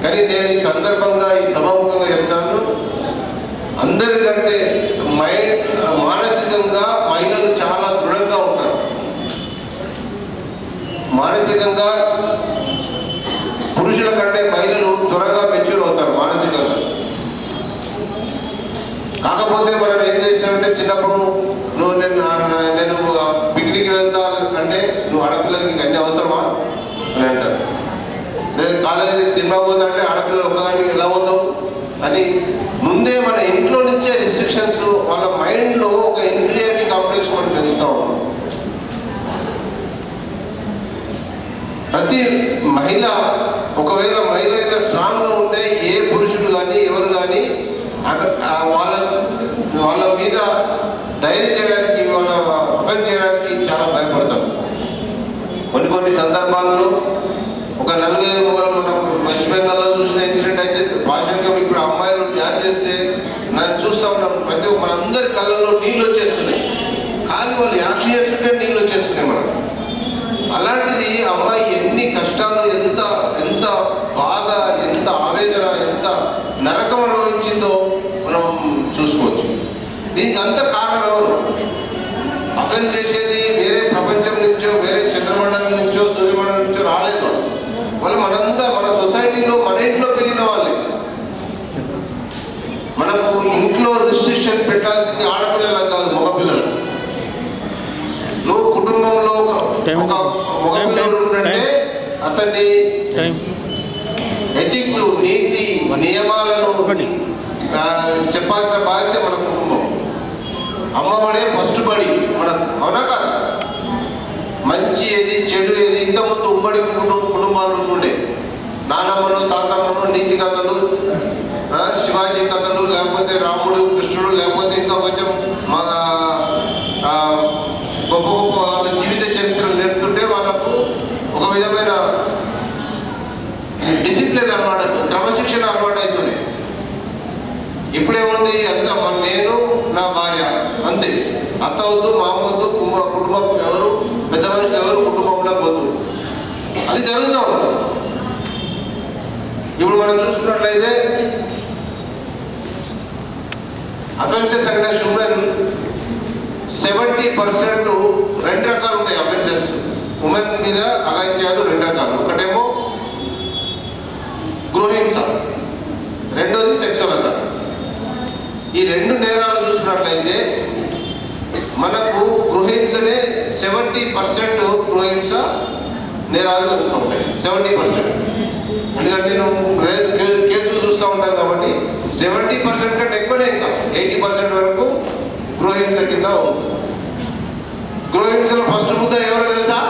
కానీ నేను ఈ సందర్భంగా ఈ సభాముఖంగా చెప్తాను, అందరికంటే మానసికంగా మహిళలు చాలా దృఢంగా ఉంటారు. మానసికంగా పురుషుల కంటే మహిళలు త్వరగా మెచ్యూర్ అవుతారు మానసికంగా. కాకపోతే మనం ఏం చేసామంటే చిన్నప్పుడు నేను పిక్నిక్ వెళ్తా అంటే నువ్వు ఆడపిల్లకి నీకు అన్ని అవసరమా అని అంటారు. లేదా కాలేజీ సినిమా పోతా అంటే ఆడపిల్లలు ఒక్కదానికి ఎలా పోతాం అని ముందే మన ఇంట్లో నుంచే రిస్ట్రిక్షన్స్ వాళ్ళ మైండ్లో ఒక ఇన్ఫీరియారిటీ కాంప్లెక్స్ మనం పెంచుతూ ఉన్నాం. ప్రతి మహిళ ఒకవేళ మహిళ స్ట్రాంగ్గా ఉంటే ఏ పురుషుడు కానీ ఎవరు కానీ వాళ్ళ మీద ధైర్యం చేయడానికి వాళ్ళ అఫెక్ట్ చేయడానికి చాలా భయపడతారు. కొన్ని సందర్భాల్లో ఒక 4-5 మనం వెస్ట్ బెంగాల్లో చూసిన ఇన్సిడెంట్ అయితే భాషంగా ఇప్పుడు అమ్మాయిలు డ్యాన్స్ చేస్తే నాకు చూస్తూ ఉన్నాం. మనందరి కళ్ళల్లో నీళ్ళు వచ్చేస్తున్నాయి. కానీ వాళ్ళు యాక్షన్ చేస్తుంటే నీళ్ళు వచ్చేస్తున్నాయి మనకు. అలాంటిది అమ్మాయి ఎన్ని కష్టాలు, ఎంత బాధ, ఎంత ఆవేదన, ఎంత నరకం అనుభవించిందో మనం చూసుకోవచ్చు. దీనికి అంత కారణం ఎవరు? అఫెన్స్ చేసేది వేరే ప్రపంచం నుంచో, వేరే చంద్రమండలం నుంచో, సూర్యమండలం నుంచో రాలేదు. వాళ్ళు మనంతా మన సొసైటీలో మన ఇంట్లో పెరిగిన వాళ్ళే. మనకు ఇంట్లో రిస్ట్రిక్షన్ పెట్టాల్సింది ఆడపిల్లలకు కాదు, మగపిల్లలు. నువ్వు కుటుంబంలో ఒక మగపిల్లడు ఉంటే అతన్ని ఎథిక్స్, నీతి నియమాలను చెప్పాల్సిన బాధ్యత మన కుటుంబం. అమ్మఒడే ఫస్ట్ బడి మనకు, అవునా కాదు? మంచి ఏది చెడు ఏది ఇంతకుముందు ఉమ్మడి కుటుంబాలు ఉంటుండే. నానమ్మను తాతమ్మను నీతి కథలు, శివాజీ కథలు, లేకపోతే రాముడు కృష్ణుడు, లేకపోతే ఇంకా కొంచెం గొప్ప గొప్ప వాళ్ళ జీవిత చరిత్రలు నేర్పుతుంటే వాళ్ళకు ఒక విధమైన డిసిప్లిన్ అలవాటు, క్రమశిక్షణ అలవాటు అవుతుంది. ఇప్పుడేముంది అంత నేను నా భార్య అంతే, అత్త వద్దు, మామ వద్దు, కుటుంబం ఎవరు పెద్ద మనుషులు ఎవరు కుటుంబంలో వద్దు, అది జరుగుతూ ఉంటుంది. ఇప్పుడు మనం చూసుకున్నట్లయితే అఫెన్సెస్ అగైనెస్ట్ ఉమెన్ 70% రెండు రకాలు ఉంటాయి అఫెన్సెస్. ఉమెన్ మీద అఘాయిత్యాలు రెండు రకాలు. ఒకటేమో గృహహింస, రెండోది సెక్సువల్ అసాల్ట్. ఈ రెండు నేరాలు చూసినట్లయితే మనకు గృహహింసనే 70% గృహహింస నేరాలు ఉంటాయి. 70%. ఎందుకంటే నేను కేసులు చూస్తూ ఉంటాను కాబట్టి 70% కంటే ఎక్కువనే, ఇంకా 80% వరకు గృహహింస కింద ఉంటుంది. గృహహింసలో ఫస్ట్ ముద్ద ఎవరో తెలుసా?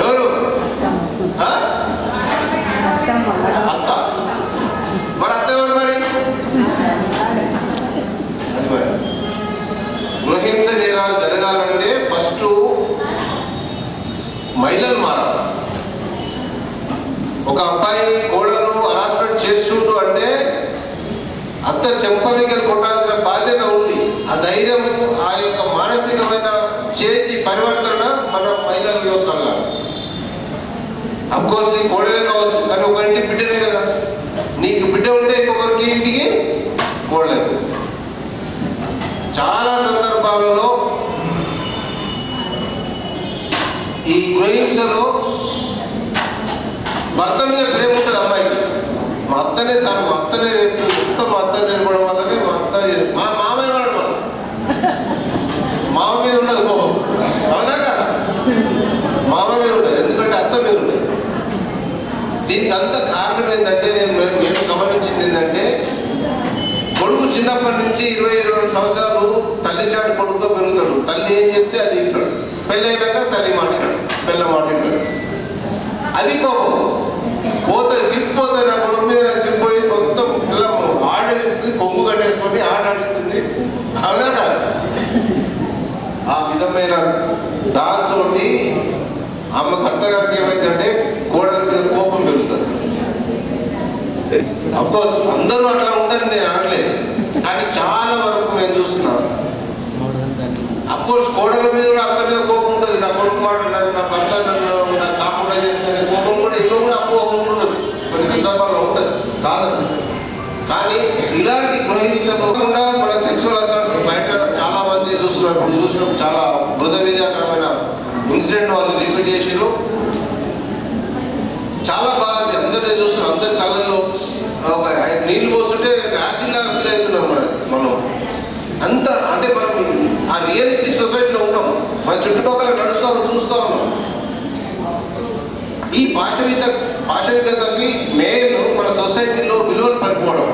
ఎవరు? అత్త. మరి అత్త ఎవరు? మరి అది మరి గృహహింస నేరాలు జరగాలంటే ఫస్ట్ మహిళలు మారాలి. ఒక అబ్బాయి కోడలను హరాస్మెంట్ చేస్తుంటూ అంటే అత్త చెంపవికలు కొట్టాల్సిన బాధ్యత ఉంది. ఆ ధైర్యము, ఆ యొక్క మానసికమైన చేంజ్, పరివర్తన మన మహిళల్లో కలగాలి. అఫ్కోర్స్ నీ కోడలే కావచ్చు, కానీ ఒక ఇంటి బిడ్డనే కదా. నీకు బిడ్డ ఉంటే ఇంకొకరికి ఇంటికి కోడలేదు. చాలా సందర్భాలలో ఈ గృహహింసలో భర్త మీద ప్రేమ ఉంటుంది అమ్మాయికి. మా అత్తనే సార్, మా అత్తనే మొత్తం మా అత్తనే నేర్పడం వల్లనే మా అత్త మా మామయ్య వాడు మామ మీద ఉండదు కోపం. అవునా కదా? మామ మీద ఉండదు, ఎందుకంటే అత్త మీద ఉండదు. దీనికి అంత కారణం ఏంటంటే నేను గమనించింది ఏంటంటే కొడుకు చిన్నప్పటి నుంచి 20-22 సంవత్సరాలు తల్లి చాటు కొడుకుగా పెరుగుతాడు. తల్లి ఏం చెప్తే అది వింటాడు. పెళ్ళి అయినాక తల్లి మాట్లాడు, పిల్ల మాట్లాడు. అది కోపం పోతుంది, గిరిపోతుంది. నా కొడుకు మీద గిరిపోయి మొత్తం పిల్ల ఆడేసి కొమ్ము కట్టేసుకొని ఆడిస్తుంది. అవునా కాదు? ఆ విధమైన దాంతో అమ్మకు అత్తగారికి ఏమైందంటే కోడల మీద కోపం పెరుగుతుంది. అఫ్కోర్స్ అందరూ అట్లా ఉంటారని నేను అనట్లేదు, కానీ చాలా వరకు నేను చూస్తున్నాను. అఫ్కోర్స్ కోడల మీద కూడా అత్త మీద కోపం ఉంటుంది. నా కొడుకు మాట్లాడారు, నా భర్త నన్ను నాకు కాకుండా చేస్తానే కోపం కూడా ఇల్లు కూడా అపోహ ఉండొచ్చు, కొన్ని సందర్భాల్లో ఉంటుంది కాదు. కానీ ఇలాంటి గృహహింసకుండా మన సెక్సువల్ అసాల్ట్స్ బయట చాలా మంది చూసినాం. చాలా మృద విధాకరమైన ఇన్సిడెంట్ వాళ్ళు రిపీట్ చేసారు. చాలా బాగా అందరినీ చూస్తున్నాం. అందరి కళ్ళల్లో ఒక నీళ్ళు పోస్తుంటే యాసిడ్లాగా ఫీల్ అవుతున్నాం మనం. అంత అంటే మనం ఆ రియలిస్టిక్ సొసైటీలో ఉన్నాం. మన చుట్టుపక్కల నడుస్తాము, చూస్తూ ఉన్నాం. ఈ పాశవికతకి మెయిన్ మన సొసైటీలో విలువలు పడిపోవడం.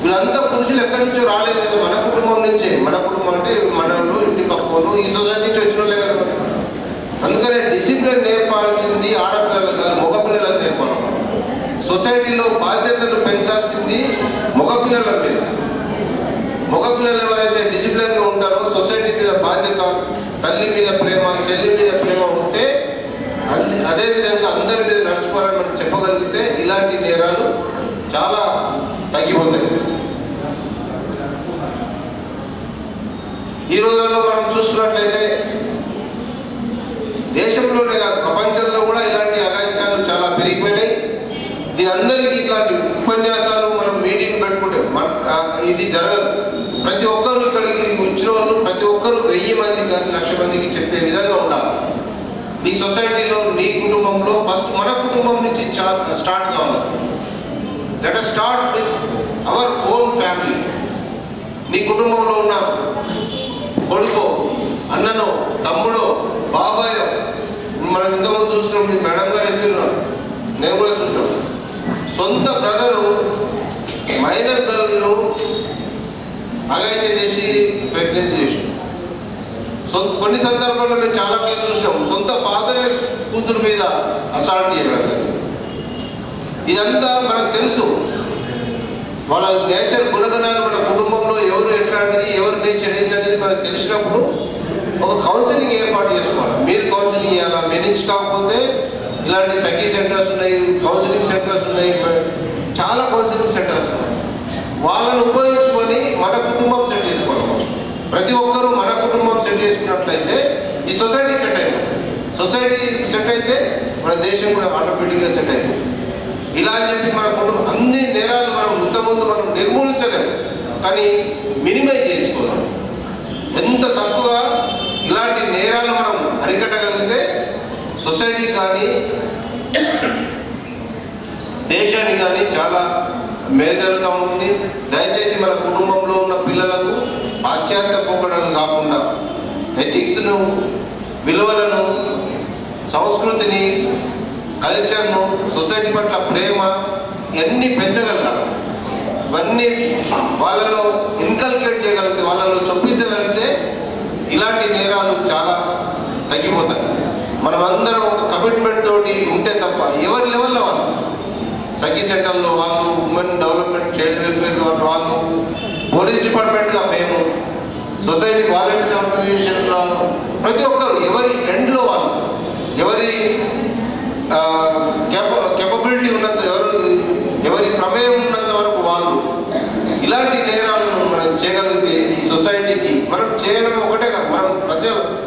వీళ్ళంతా పురుషులు ఎక్కడి నుంచో రాలేదు కదా, మన కుటుంబం నుంచే. మన కుటుంబం అంటే మనలో, ఇంటి పక్కన, ఈ సొసైటీ నుంచి వచ్చిన వాళ్ళే కదా. అందుకనే డిసిప్లిన్ నేర్పాల్సింది ఆడపిల్లలు కాదు, మగపిల్లలకు నేర్పాలి. సొసైటీలో బాధ్యతలు పెంచాల్సింది మగపిల్లల మీద. మగపిల్లలు ఎవరైతే డిసిప్లిన్గా ఉంటారో, సొసైటీ మీద బాధ్యత, తల్లి మీద ప్రేమ, చెల్లి మీద ప్రేమ ఉంటే అదేవిధంగా అందరి మీద నడుచుకోవాలని మనం చెప్పగలిగితే ఇలాంటి నేరాలు చాలా తగ్గిపోతాయి. ఈ రోజుల్లో మనం చూసుకున్నట్లయితే దేశంలోనే కాదు, ప్రపంచంలో కూడా ఇలాంటి అఘాయిత్యాలు చాలా పెరిగిపోయినాయి. దీని అందరికీ ఇట్లాంటి ఉపన్యాసాలు మనం మీటింగ్ పెట్టుకుంటే ఇది జరగదు. ప్రతి ఒక్కరు ఇక్కడికి వచ్చిన వాళ్ళు ప్రతి ఒక్కరు 1000 మంది కానీ 1,00,000 మందికి చెప్పే విధంగా ఉండాలి. నీ సొసైటీలో, నీ కుటుంబంలో ఫస్ట్ మన కుటుంబం నుంచి స్టార్ట్ కావాలి. Let us start with our own family. నీ కుటుంబంలో ఉన్న కొడుకో, అన్ననో, తమ్ముడో, బాబాయో, మనం ఇంతకుముందు చూస్తున్నాం, మీ మేడం గారు చెప్పినారు, నేను కూడా చూసినాం. సొంత బ్రదరు మైనర్ గర్ల్ను అఘాయిత్యం చేసి ప్రెగ్నెన్సీ చేసాం. కొన్ని సందర్భాల్లో మేము చాలా కేసులు చూసినాం. సొంత ఫాదరే కూతురు మీద అసాల్ట్ చేయడం. ఇదంతా మనకు తెలుసు. వాళ్ళ నేచర్ గుణగణాలు, మన కుటుంబంలో ఎవరు ఎట్లాంటిది, ఎవరు నేచర్ ఏంటనేది మనకు తెలిసినప్పుడు ఒక కౌన్సిలింగ్ ఏర్పాటు చేసుకోవాలి. మీరు కౌన్సిలింగ్ చేయాలా? మీ నుంచి కాకపోతే ఇలాంటి సఖీ సెంటర్స్ ఉన్నాయి, కౌన్సిలింగ్ సెంటర్స్ ఉన్నాయి, చాలా కౌన్సిలింగ్ సెంటర్స్ ఉన్నాయి. వాళ్ళను ఉపయోగించుకొని మన కుటుంబం సెట్ చేసుకోవాలి. ప్రతి ఒక్కరూ మన కుటుంబం సెట్ చేసుకున్నట్లయితే ఈ సొసైటీ సెట్ అయిపోతుంది. సొసైటీ సెట్ అయితే మన దేశం కూడా ఆటోమేటిక్గా సెట్ అయిపోతుంది. ఇలా అని చెప్పి మన కుటుంబం అన్ని నేరాలు మనం ఇంతకుముందు మనం నిర్మూలించలేము. కానీ మినిమైజ్ చేసుకోదాం. ఎంత తక్కువ ఇలాంటి నేరాలు మనం అరికట్టగలిగితే సొసైటీ కానీ దేశానికి కానీ చాలా మేలు జరుగుతూ ఉంటుంది. దయచేసి మన కుటుంబంలో ఉన్న పిల్లలకు పాశ్చాత్య పోకడలు కాకుండా ఎథిక్స్ను, విలువలను, సంస్కృతిని, కల్చర్ను, సొసైటీ పట్ల ప్రేమ ఇవన్నీ పెంచగలగాలి. ఇవన్నీ వాళ్ళలో ఇన్కల్కేట్ చేయగలిగితే, వాళ్ళలో చొప్పించగలిగితే ఇలాంటి నేరాలు చాలా తగ్గిపోతాయి. మనమందరం ఒక కమిట్మెంట్ తోటి ఉంటే తప్ప ఎవరి లెవెల్లో వాళ్ళు సఖీ సెంటర్లో వాళ్ళు, ఉమెన్ డెవలప్మెంట్, చైల్డ్ వెల్ఫేర్ వాళ్ళు, పోలీస్ డిపార్ట్మెంట్గా మేము, సొసైటీ వాలంటీర్ ఆర్గనైజేషన్లో ప్రతి ఒక్కరు ఎవరి ఎండ్లో వాళ్ళు, ఎవరి కెపబిలిటీ ఉన్నంత, ఎవరి ప్రమేయం ఉన్నంత వరకు వాళ్ళు ఇలాంటి నేరాలను మనం చేయగలిగితే ఈ సొసైటీకి మనం చేయడం ఒకటే కాదు, మనం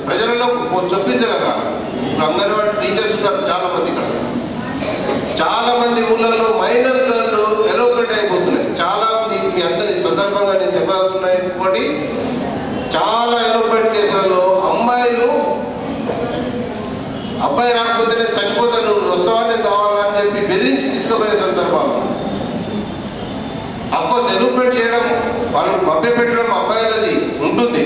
ప్రజలలో చొప్పించగలగాలి. ఇప్పుడు అంగన్వాడీ టీచర్స్ ఉన్నారు చాలామంది. ఇక్కడ చాలామంది ఊళ్ళల్లో మైనర్ గర్లు ఎలోప్మెంట్ అయిపోతున్నాయి. చాలా మీ అందరి సందర్భంగా నేను చెప్పాల్సినాయి. ఇంకోటి, చాలా ఎలోప్మెంట్ కేసులలో అబ్బాయి రాకపోతే నేను చచ్చిపోతాను, నువ్వు వస్తావా, నేను కావాలా అని చెప్పి బెదిరించి తీసుకుపోయిన సందర్భాలు. అఫ్కోర్స్ ఎలోప్మెంట్ చేయడం, వాళ్ళు మభ్య పెట్టడం అబ్బాయిలది ఉంటుంది,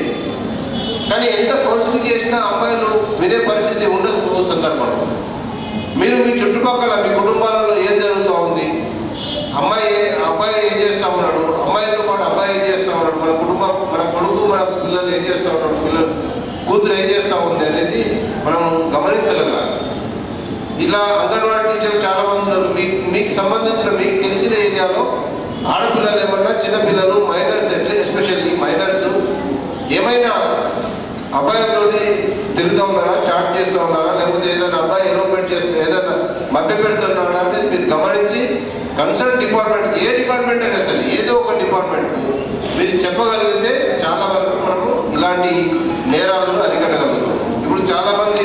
కానీ ఎంత కౌన్సిలింగ్ చేసినా అమ్మాయిలు వినే పరిస్థితి ఉండకపో సందర్భంలో మీరు మీ చుట్టుపక్కల మీ కుటుంబాలలో ఏం జరుగుతూ ఉంది, అబ్బాయి ఏం చేస్తూ ఉన్నాడు, అమ్మాయితో పాటు అబ్బాయి ఏం చేస్తూ ఉన్నాడు, మన కొడుకు మన పిల్లలు ఏం చేస్తూ ఉన్నాడు, కూతురు ఏం చేస్తూ ఉంది అనేది మనం గమనించగలగాలి. ఇలా అంగన్వాడీ టీచర్లు చాలామంది ఉన్నారు. మీకు సంబంధించిన, మీకు తెలిసిన ఏరియాలో ఆడపిల్లలు ఏమన్నా, చిన్నపిల్లలు, మైనర్స్, ఎస్పెషల్లీ మైనర్స్ ఏమైనా అబ్బాయితో తిరుగుతూ ఉన్నారా, చాట్ చేస్తూ ఉన్నారా, లేకపోతే ఏదైనా అబ్బాయి ఎలోప్మెంట్ చేస్తూ ఏదైనా మభ్య పెడుతున్నాడా అనేది మీరు గమనించి కన్సర్న్ డిపార్ట్మెంట్, ఏ డిపార్ట్మెంట్ అయినా సరే ఏదో ఒక డిపార్ట్మెంట్ మీరు చెప్పగలిగితే చాలా వరకు మనము ఇలాంటి నేరాలను అరికట్టగలుగుతాం. ఇప్పుడు చాలామంది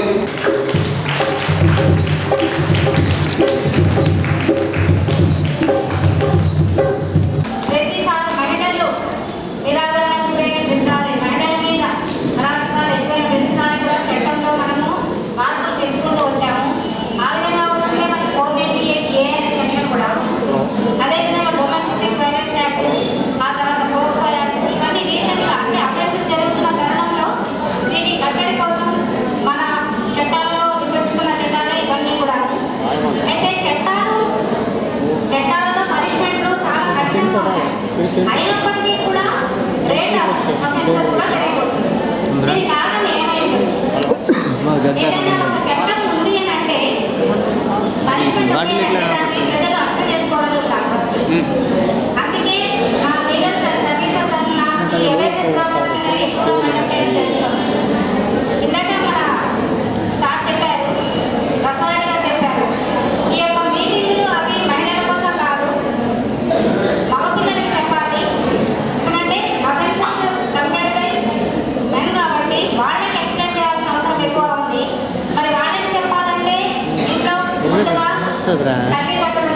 ప్రతిసారి మహిళలు నిరాదరణకు గురైన ప్రతిసారి మహిళల మీద అరాచకాలు ఎక్కువైన ప్రతిసారి కూడా చట్టంలో మనము మార్పులు తెచ్చుకుంటూ వచ్చాము. ఆ విధంగా వస్తుంటే మనకి 498A అనే సెక్షన్ కూడా, అదేవిధంగా డొమెస్టిక్ వైలెన్స్ యాక్ట్, ఆ తర్వాత పోక్సో యాక్ట్, ఇవన్నీ రీసెంట్గా అన్ని అఫెన్సెస్ జరుగుతున్న తరుణంలో వీటి కట్టడి కోసం మన చట్టాలలో వివరించుకున్న చట్టాలే ఇవన్నీ కూడా. అయితే చట్టాలలో పనిష్మెంట్లు చాలా కఠినంగా ఉన్నాయి. అయినప్పటికీ కూడా రేట్ అఫెన్సెస్ కూడా పెరిగిపోతుంది. దీనికి కారణం ఏమైంది? ఏదైనా ఒక చట్టం ఉంది అని అంటే పనిష్మెంట్ ఉంది అంటే దాన్ని ప్రజలు అర్థం చేసుకోగలుగుతారు ఫస్ట్. అందుకే మా లీగల్ సర్వీసెస్ తరఫున ఈ అవేర్నెస్ ప్రోగ్రామ్స్ అనేవి ఎక్కువగా కండక్ట్ చేయడం జరుగుతుంది. ఇందాక మన సార్ చెప్పారు, రసోరెడ్డి గారు చెప్పారు, ఈ యొక్క మీటింగ్లు అవి మహిళల కోసం కాదు, మగపిల్లలకి చెప్పాలి. ఎందుకంటే అఫెన్సెస్ కంపేర్డ్ బై మెన్ కాబట్టి వాళ్ళకి ఎక్స్ప్లెయిన్ చేయాల్సిన అవసరం ఎక్కువ ఉంది. మరి వాళ్ళకి చెప్పాలంటే ఇంట్లో ముందుగా తల్లిదండ్రులు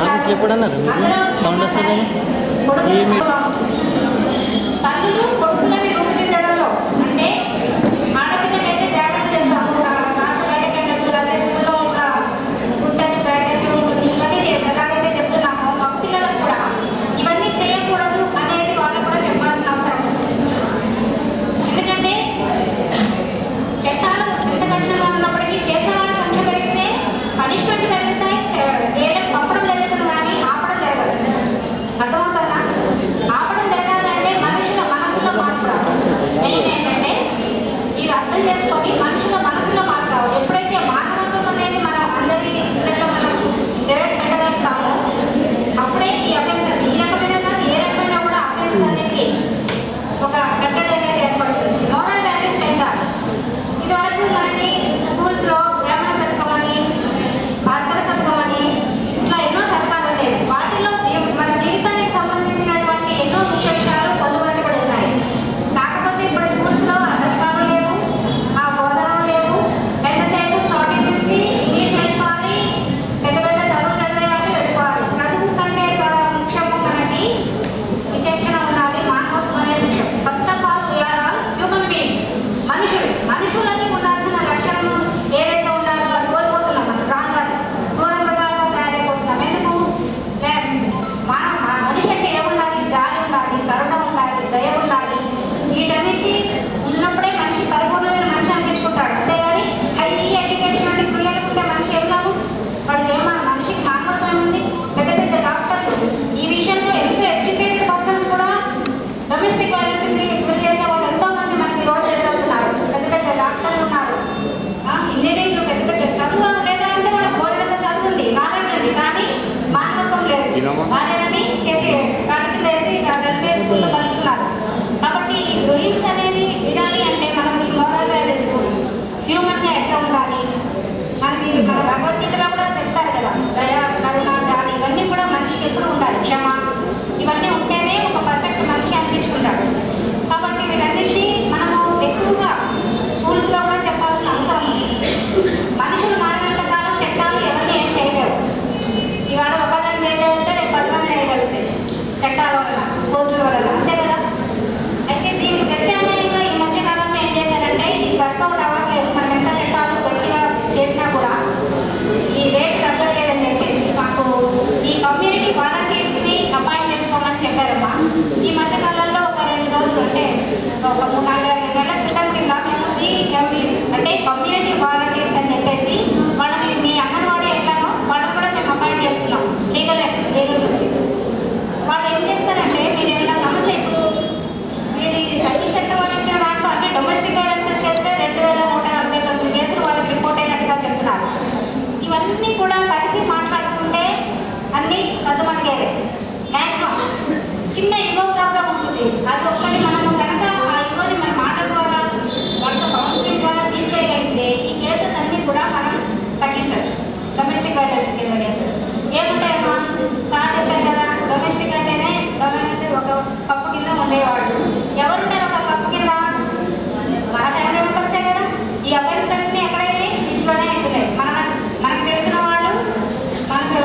తల్లులు కొడుకులని రూపుదిద్దడంలో, అంటే ఆడపిల్లకైతే జాగ్రత్త చెప్తాము, నాకు బయటకు వెళ్ళదు, అదే స్కూల్లో ఒక గుడ్డని బ్యాటేజ్ ఉంటుంది, ఇవన్నీ ఎలాగైతే చెప్తున్నామో మగపిల్లలకు కూడా ఇవన్నీ చేయకూడదు అనేది వాళ్ళకు కూడా చెప్పాల్సిన అవసరం. ఎందుకంటే చట్టాలు ఎంత కఠినంగా ఉన్నప్పటికీ చేసే వాళ్ళ సంఖ్య పెరిగితే పనిష్మెంట్ పెరుగుతాయి, జైలుకు పంపడం జరుగుతుంది కానీ ఆపడం జరగదు. అర్థమవుతుందా? భార్యలని చేతి కాళ్ళ కింద వేసి కలిపేసుకుంటూ బతుకుతున్నారు. కాబట్టి ఈ గృహింస అనేది విడాలి అంటే మనం ఈ మోరల్ వాల్యూస్ హ్యూమన్గా ఎట్లా ఉండాలి, మనకి మన భగవద్గీతలో కూడా చెప్తారు కదా, దయ, కరుణ, జాలి ఇవన్నీ కూడా మనిషికి ఎప్పుడు ఉండాలి. క్షమ ఇవన్నీ ఉంటేనే ఒక పర్ఫెక్ట్ మనిషి అనిపించుకుంటాడు. కాబట్టి వీటన్నిటినీ మనము ఎక్కువగా స్కూల్స్లో కూడా చెప్పాల్సిన అవసరం ఉంది. మనుషులు మారినంత కాలం చట్టాలు ఎవరిని ఏం చేయలేవు. ఇవాళ ఒకళ్ళని చేయగలిగితే రేపు 10 మందిని వేయగలుగుతాయి చట్టాల వలన, కోర్టుల వలన, అంతే కదా. అయితే దీనికి ప్రత్యామ్నాయంగా ఈ మధ్య కాలంలో ఏం చేశారంటే ఇది వర్కౌట్ అవ్వట్లేదు, మనం ఎంత చట్టాలు గట్టిగా చేసినా కూడా ఈ రేటు తగ్గట్లేదని చెప్పేసి మాకు ఈ కమ్యూనిటీ వాలంటీర్స్ని అపాయింట్ చేసుకోమని చెప్పారమ్మా. ఈ మధ్య కాలంలో ఒక 2 రోజులు అంటే ఒక 3-4 నెలల క్రితం కింద మేము CMVs అంటే కమ్యూనిటీ వాలంటీర్స్ అని చెప్పేసి వాళ్ళని మీ అంగన్వాడీ ఎట్లానో వాళ్ళని కూడా మేము అపాయింట్ చేసుకున్నాం లీగల్ నుంచి. వాళ్ళు ఏం చేస్తారంటే మీరు ఏమైనా సమస్య ఇప్పుడు వీళ్ళు సర్వీస్ సెంటర్ వాళ్ళు ఇచ్చిన దాంట్లో అన్ని డొమెస్టిక్ వైలెన్సెస్ కేసులే 2149 కేసులు వాళ్ళకి రిపోర్ట్ అయినట్టుగా చెప్తున్నారు. ఇవన్నీ కూడా కలిసి మాట్లాడుకుంటే అన్నీ సర్దుమణిగేవే. మ్యాక్సిమం చిన్న ఇగో ప్రాబ్లం ఉంటుంది, అది ఒక్కటి మనము కనుక ఆ ఇగోని మన మాటల ద్వారా వాళ్ళతో కౌన్సిలింగ్ ద్వారా తీసివేయగలిగితే ఈ కేసెస్ అన్నీ కూడా మనం తగ్గించవచ్చు. డొమెస్టిక్ వైలెన్స్ కింద కేసెస్ ఏముంటాయమ్మా, సార్ చెప్పారు కదా, డొమెస్టిక్ అంటేనే ఒక పప్పు కింద ఉండేవాళ్ళు. ఎవరుంటారు ఒక పప్పు కింద? మన ఫ్యామిలీ మెంబర్సే కదా. ఈ అఫైర్స్ అన్నీ ఎక్కడైతే ఇంట్లోనే అవుతున్నాయి. మనకు తెలిసిన వాళ్ళు,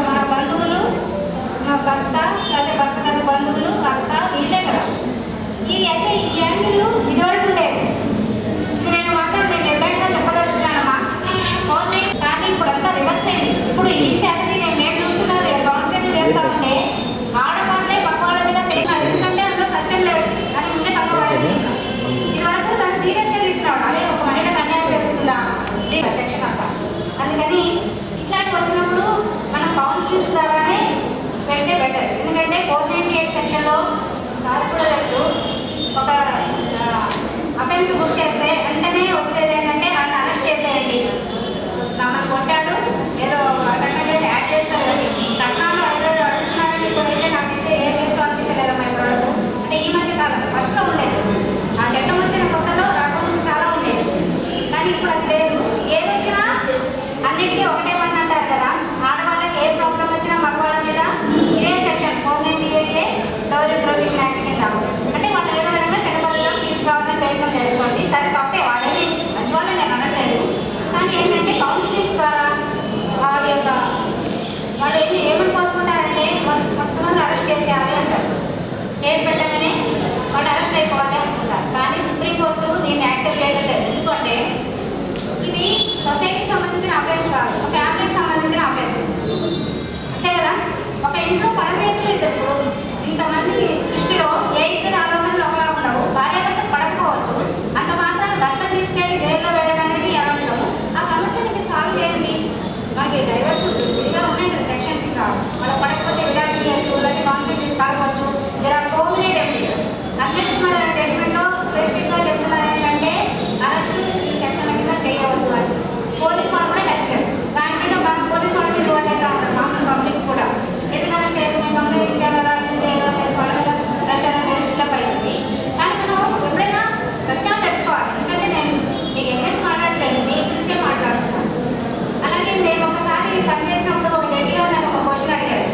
మన బంధువులు, మన భర్త లేకపోతే భర్త తన బంధువులు, అత్త, వీళ్ళే కదా. ఇది అయితే ఈ యాంగిల్ ఇదివరకు ఉండేది. నేను మాత్రం నేను నిర్భయంగా చెప్పదలుచుకున్నానమ్మా. ఓన్లీ కానీ ఇప్పుడు అంతా రివర్స్ అయింది. ఇప్పుడు ఈ స్ట్రాటజీ మేము చూస్తున్నారు కౌన్సిలింగ్ చేస్తా ఉంటే ఆడవాళ్ళే మగవాళ్ళ మీద పేరు, ఎందుకంటే అందులో సత్యం లేదు అని ముందే పక్క పడేస్తున్నాం. ఇది వరకు దాన్ని సీరియస్గా తీసుకురావడం, అదే ఒక మహిళకు అన్యాయం జరుగుతుందా సెక్షన్ అంతా. అందుకని ఇట్లాంటివి వచ్చినప్పుడు మనం కౌన్సిలింగ్స్ ద్వారానే వెళ్తే బెటర్. ఎందుకంటే 498 సెక్షన్లో సార్ కూడా తెలుసు, ఒక అఫెన్స్ బుక్ చేస్తే వెంటనే వచ్చేది ఏంటంటే నన్ను అరెస్ట్ చేసేయండి, నన్ను కొట్టాడు ఏదో అటెండ్ చేసి యాడ్ చేస్తారు కానీ కట్నాలు అడుగుతున్నారని ఇప్పుడైతే నాకైతే ఏ కేసులో అనిపించలేదమ్మా ఇప్పటివరకు. అంటే ఈ మధ్య కాలం ఫస్ట్లో ఉండేది, ఆ చట్టం వచ్చిన కొత్తలో రాకముందు చాలా ఉండేది, కానీ ఇప్పుడు అది లేదు. ఏది వచ్చినా అన్నిటికీ ఒకటే పని అంటారు కదా, ఆడవాళ్ళకి ఏ ప్రాబ్లం వచ్చినా మగవాళ్ళ మీద ఇదే section 498A dowry provision act కింద అంటే వాళ్ళు ఏదో విధంగా చెడపల్లిలో తీసుకురావాలని ప్రయత్నం జరుగుతుంది. సరే తప్పే, వాళ్ళని మంచి వాళ్ళని నేను అనట్లేదు. కానీ ఏంటంటే కౌన్సిలింగ్స్ ద్వారా వాళ్ళు ఏమని కోరుకుంటారంటే మొత్తం అరెస్ట్ చేసేయాలి అంటారు. కేసు పెట్టగానే వాళ్ళు అరెస్ట్ అయిపోవాలి అనుకుంటారు. కానీ సుప్రీంకోర్టు దీన్ని యాక్సెప్ట్ చేయడం లేదు. ఎందుకంటే ఇది సొసైటీకి సంబంధించిన అఫైర్స్ కాదు, ఒక ఫ్యామిలీకి సంబంధించిన అఫైర్స్, అంతే కదా. ఒక ఇంట్లో పడవేతులు ఇద్దరు, ఇంతమంది సృష్టిలో ఏ ఇద్దరు ఆలోచనలు ఒకలా ఉండవు. భార్యాభర్త పడకపోవచ్చు, అంత మాత్రాన్ని భర్త తీసుకెళ్ళి జైల్లో వేయడం అనేది అనవసరము. ఆ సమస్యని మీరు సాల్వ్ చేయండి. మనకి డైవర్స్ విడిగా ఉన్నాయి కదా సెక్షన్స్, ఇంకా వాళ్ళకి పడకపోతే విడాకులు ఇవ్వచ్చు, లేకపోతే కాన్ఫ్లిక్ట్ తీసుకోవచ్చు. There are so many remedies. అన్నిటికీ మన జడ్జిమెంట్లో స్పెసిఫిక్గా చెప్తున్నారు ఏంటంటే అరెస్ట్ ఈ సెక్షన్ల కింద చేయవద్దు అని. పోలీస్ వాళ్ళు కూడా హెల్ప్ చేస్తారు. దాని మీద మన పోలీస్ వాళ్ళ మీద ఇవ్వటేగా ఉంటారు మామూలు పబ్లిక్ కూడా. ఎందుకంటే స్టేట్ మేము కంప్లైంట్ ఇచ్చాం కదా, ఇది చేయడం వాళ్ళ మీద ప్రెషర్ అనేది బిల్డప్ అవుతుంది. కానీ మనం ఎప్పుడైనా సత్యాలు తెలుసుకోవాలి. ఎందుకంటే నేను మీకు ఎగ్నెస్ట్ మాట్లాడలేదు, మీ గురించే మాట్లాడుతున్నాను. అలాగే మేము ఒకసారి పనిచేసినప్పుడు ఒక జడ్జి గారు నన్ను ఒక క్వశ్చన్ అడిగారు.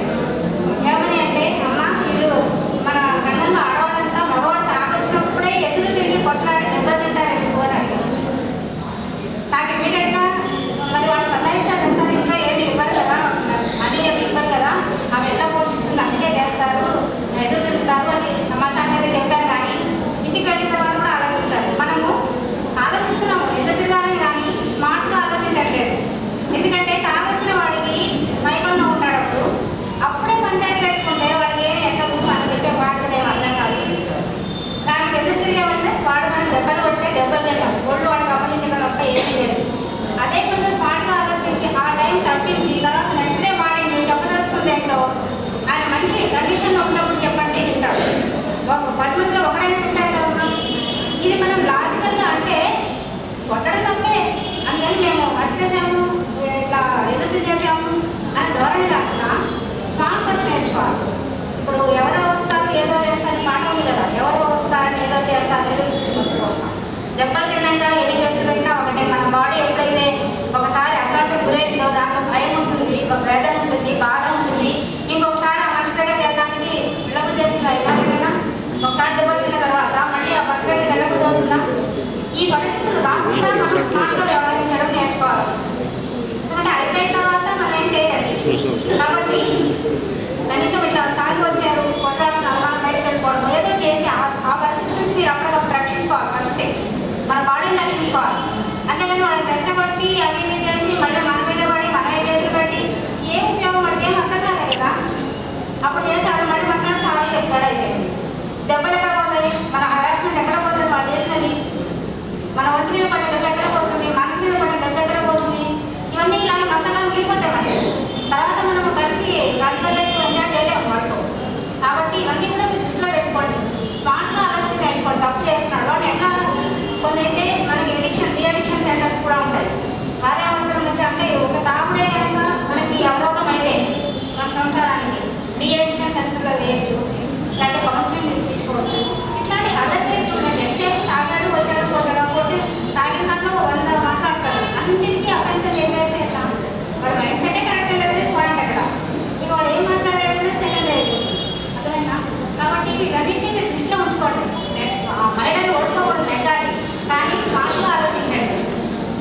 ఏమని అంటే, అమ్మ వీళ్ళు మన సంఘంలో ఆడవాళ్ళంతా మగవాళ్ళు తాగొచ్చినప్పుడే ఎదురు తిరిగి కొట్లాడి దెబ్బతింటారు ఎందుకు అని అడిగారు. నాకు ఇమీడియట్గా మరి వాళ్ళు సతాయిస్తారు కదా సార్, ఇంట్లో ఏమి ఇవ్వరు కదా, మనీ ఏమి ఇవ్వరు కదా, ఆమె ఎలా పోషిస్తుంది అందుకే చేస్తారు, ఎదురు తిరుగుతారు అని సమాచారం అయితే చెప్పారు. కానీ ఇంటికి వెళ్ళిన తర్వాత కూడా ఆలోచించాలి. మనము ఆలోచిస్తున్నాము ఎదురు తిరగాలని, కానీ స్మార్ట్గా ఆలోచించట్లేదు. ఎందుకంటే తాగొచ్చిన వాడికి మైకంలో ఉంటాడు, అప్పుడే పంచాయతీ పెట్టుకుంటే వాడికి ఏమి ఎట్లా మన చెప్పే మాట్లాడే అర్థం కాదు. దానికి ఎదురు తిరిగేమంటే వాడు మనం దెబ్బలు కొడితే దెబ్బలు తింటాం, ఒళ్ళు వాడికి అప్పగించడం తప్ప ఏమీ లేదు. అదే కొంచెం స్మార్ట్గా ఆలోచించి ఆ టైం తప్పించి తర్వాత నెక్స్ట్ డే మార్నింగ్ మీరు చెప్పదలుచుకుంటే ఏంటో ఆయన మంచి కండిషన్లో ఉన్నప్పుడు చెప్పండి వింటాడు. 10 మందిలో ఒకడైనా వింటాడు కదా. మనం ఇది మనం లాజికల్గా అంటే కొట్టడం తప్పే, అందుకని మేము వర్క్ చేసాము, ఇట్లా ఎదురు చేసాము అనే ధోరణి కాకుండా స్మార్ట్ వర్క్ నేర్చుకోవాలి. లేదా అనేది చూసుకొచ్చుకోవాలి. దెబ్బలు తిన్నాక ఎన్ని కేసులు పెట్టినా ఒకటే, మన బాడీ ఎప్పుడైతే ఒకసారి అసలు గురైందో దాంట్లో భయం ఉంటుంది, వేదన ఉంటుంది, బాధ ఉంటుంది. ఇంకొకసారి ఆ మనిషి దగ్గర వెళ్ళడానికి వెళ్ళబుద్ధి చేస్తున్నారు. ఎవరికైనా ఒకసారి దెబ్బలు తిన్న తర్వాత మళ్ళీ ఆ భర్త దగ్గర వెళ్ళబుద్ధి అవుతుందా? ఈ పరిస్థితులు రాకుండా మనం స్మార్ట్గా వ్యవహరించడం నేర్చుకోవాలి. ఎందుకంటే అయిపోయిన తర్వాత మనం ఏం చేయాలి. కాబట్టి కనీసం ఇట్లా తాగి వచ్చారు, కొట్లాడుతున్నారు, మనం బయటకు వెళ్ళిపోవడం ఏదో చేసి ఆ పరిస్థితి నుంచి మీరు అప్పటికప్పుడు రక్షించుకోవాలి. ఫస్ట్ మన బాడీని రక్షించుకోవాలి. అంతేగాని వాళ్ళని రెచ్చగొట్టి అవి ఇవి చేసి మళ్ళీ మన మీద పడి మనమే కేసులు పెట్టి ఏం ఉపయోగం, వాడికి ఏం అర్థం కాలేదు కదా. అప్పుడు చేశాడు మళ్ళీ మాట్లాడి చాలా చెప్తాడు. అయిపోయింది. దెబ్బలు ఎక్కడ పోతాయి, మన హరాస్మెంట్ ఎక్కడ పోతుంది, వాళ్ళు చేసినది మన ఒంటి మీద పడ్డ దెబ్బ ఎక్కడ పోతుంది, మనసు మీద పడ్డ దెబ్బ ఎక్కడ పోతుంది, ఇవన్నీ ఇలా మచ్చలా మిగిలిపోతాయి మనకి. తర్వాత మనం కలిసి గంటలకు ఎంజాయ్ చేయలేము వాళ్ళతో. కాబట్టి ఇవన్నీ కూడా మీరు దృష్టిలో పెట్టుకోండి. స్మార్ట్గా ఆలోచన నేర్చుకోండి. తప్పు చేస్తున్నాడు వాళ్ళు ఎట్లా. కొన్ని అయితే మనకి రీఅడిక్షన్ సెంటర్స్ కూడా ఉంటాయి. భార్యాభర్తల నుంచి అంటే ఒక తాగుడే కనుక మనకి అవరోధం అయితే మన సంసారానికి రీఅడిక్షన్ సెంటర్స్లో వేయచ్చు, లేకపోతే కౌన్సిలింగ్ ఇప్పించుకోవచ్చు. ఇట్లాంటి అవేర్నెస్ చూడండి. ఎంతసేపు తాగాడు వచ్చాడు పోతే తాగిన దాంట్లో 100 మాట్లాడతారు. అన్నింటికీ అఫెన్షన్ ఏం వేస్తే ఎట్లా, వాడు మైండ్ సెటే కరెక్ట్ లేదు పాయింట్ అక్కడ. ఇక వాడు ఏం మాట్లాడాడనే సెకండ్ అయిపోతుంది. అర్థమైందా? కాబట్టి వీటన్నింటినీ మీరు దృష్టిలో ఉంచుకోండి. మహిళలు ఓడుకోకూడదు, నెగ్గాలి, కానీ స్మార్ట్గా ఆలోచించండి.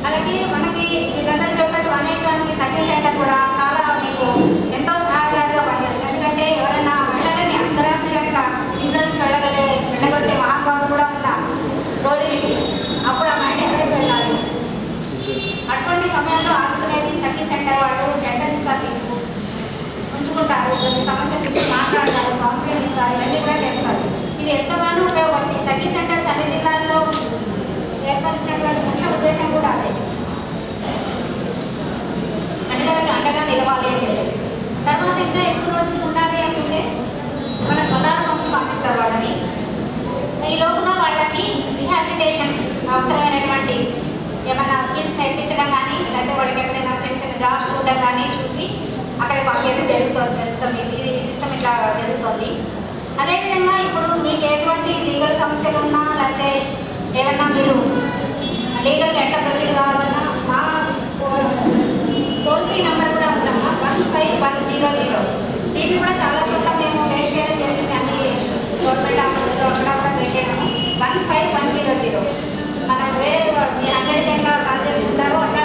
అలాగే మనకి వీళ్ళందరూ చెప్పినట్టు 181 సర్వీస్ సెంటర్ కూడా చాలా మీకు ఎంతో సహాయకారిగా పనిచేస్తుంది. ఎందుకంటే ఎవరైనా మహిళలని అర్ధరాత్రి కనుక ఇంట్లో నుంచి వెళ్ళగొట్టే మహానుభావులు కూడా ఉన్నారు రోజులకి. అప్పుడు ఆ మైండ్ ఎక్కడికి వెళ్ళాలి? అటువంటి సమయంలో ఆదుకునేది సర్వీస్ సెంటర్ వాళ్ళు సెంటర్ ఇస్తారు, మీకు ఉంచుకుంటారు, కొన్ని సమస్యలు మాట్లాడతారు, కౌన్సిలింగ్ ఇస్తారు, ఇవన్నీ కూడా చేస్తారు. ఇది ఎంతగానో ఉపయోగపడుతుంది. సర్వీస్ సెంటర్స్ అన్ని జిల్లాల్లో ఏర్పరిచినటువంటి ముఖ్య ఉద్దేశం కూడా అదే, మహిళలకు అండగా నిలవాలి అని చెప్పి. తర్వాత ఇంకా ఎక్కువ రోజులు ఉండాలి అనుకుంటే మన స్వదానంకి పంపిస్తారు వాళ్ళని. ఈ లోపుగా వాళ్ళకి రిహాబిలిటేషన్ అవసరమైనటువంటి ఏమైనా స్కిల్స్ నేర్పించడం కానీ, లేకపోతే వాళ్ళకి ఎక్కడైనా చిన్న చిన్న జాబ్స్ చూడడం కానీ చూసి అక్కడికి పంపించడం జరుగుతుంది. ప్రస్తుతం ఈ సిస్టమ్ ఇట్లా జరుగుతుంది. అదేవిధంగా ఇప్పుడు మీకు ఎటువంటి లీగల్ సమస్యలు ఉన్నా, లేకపోతే ఏమన్నా మీరు లీగల్గా ఎట్లా ప్రొసీడ్ కావాలన్నా మా టోల్ ఫ్రీ నెంబర్ కూడా ఉందమ్మా, 15100. దీన్ని కూడా చాలా చోట్ల మేము వేస్ట్ చేయడం జరిగింది. అన్ని గవర్నమెంట్ ఆఫీసులో అక్కడ కూడా పెట్టాము. 15100. మనం వేరే మీరు 100 కాల్ చేసుకుంటారు అట్లా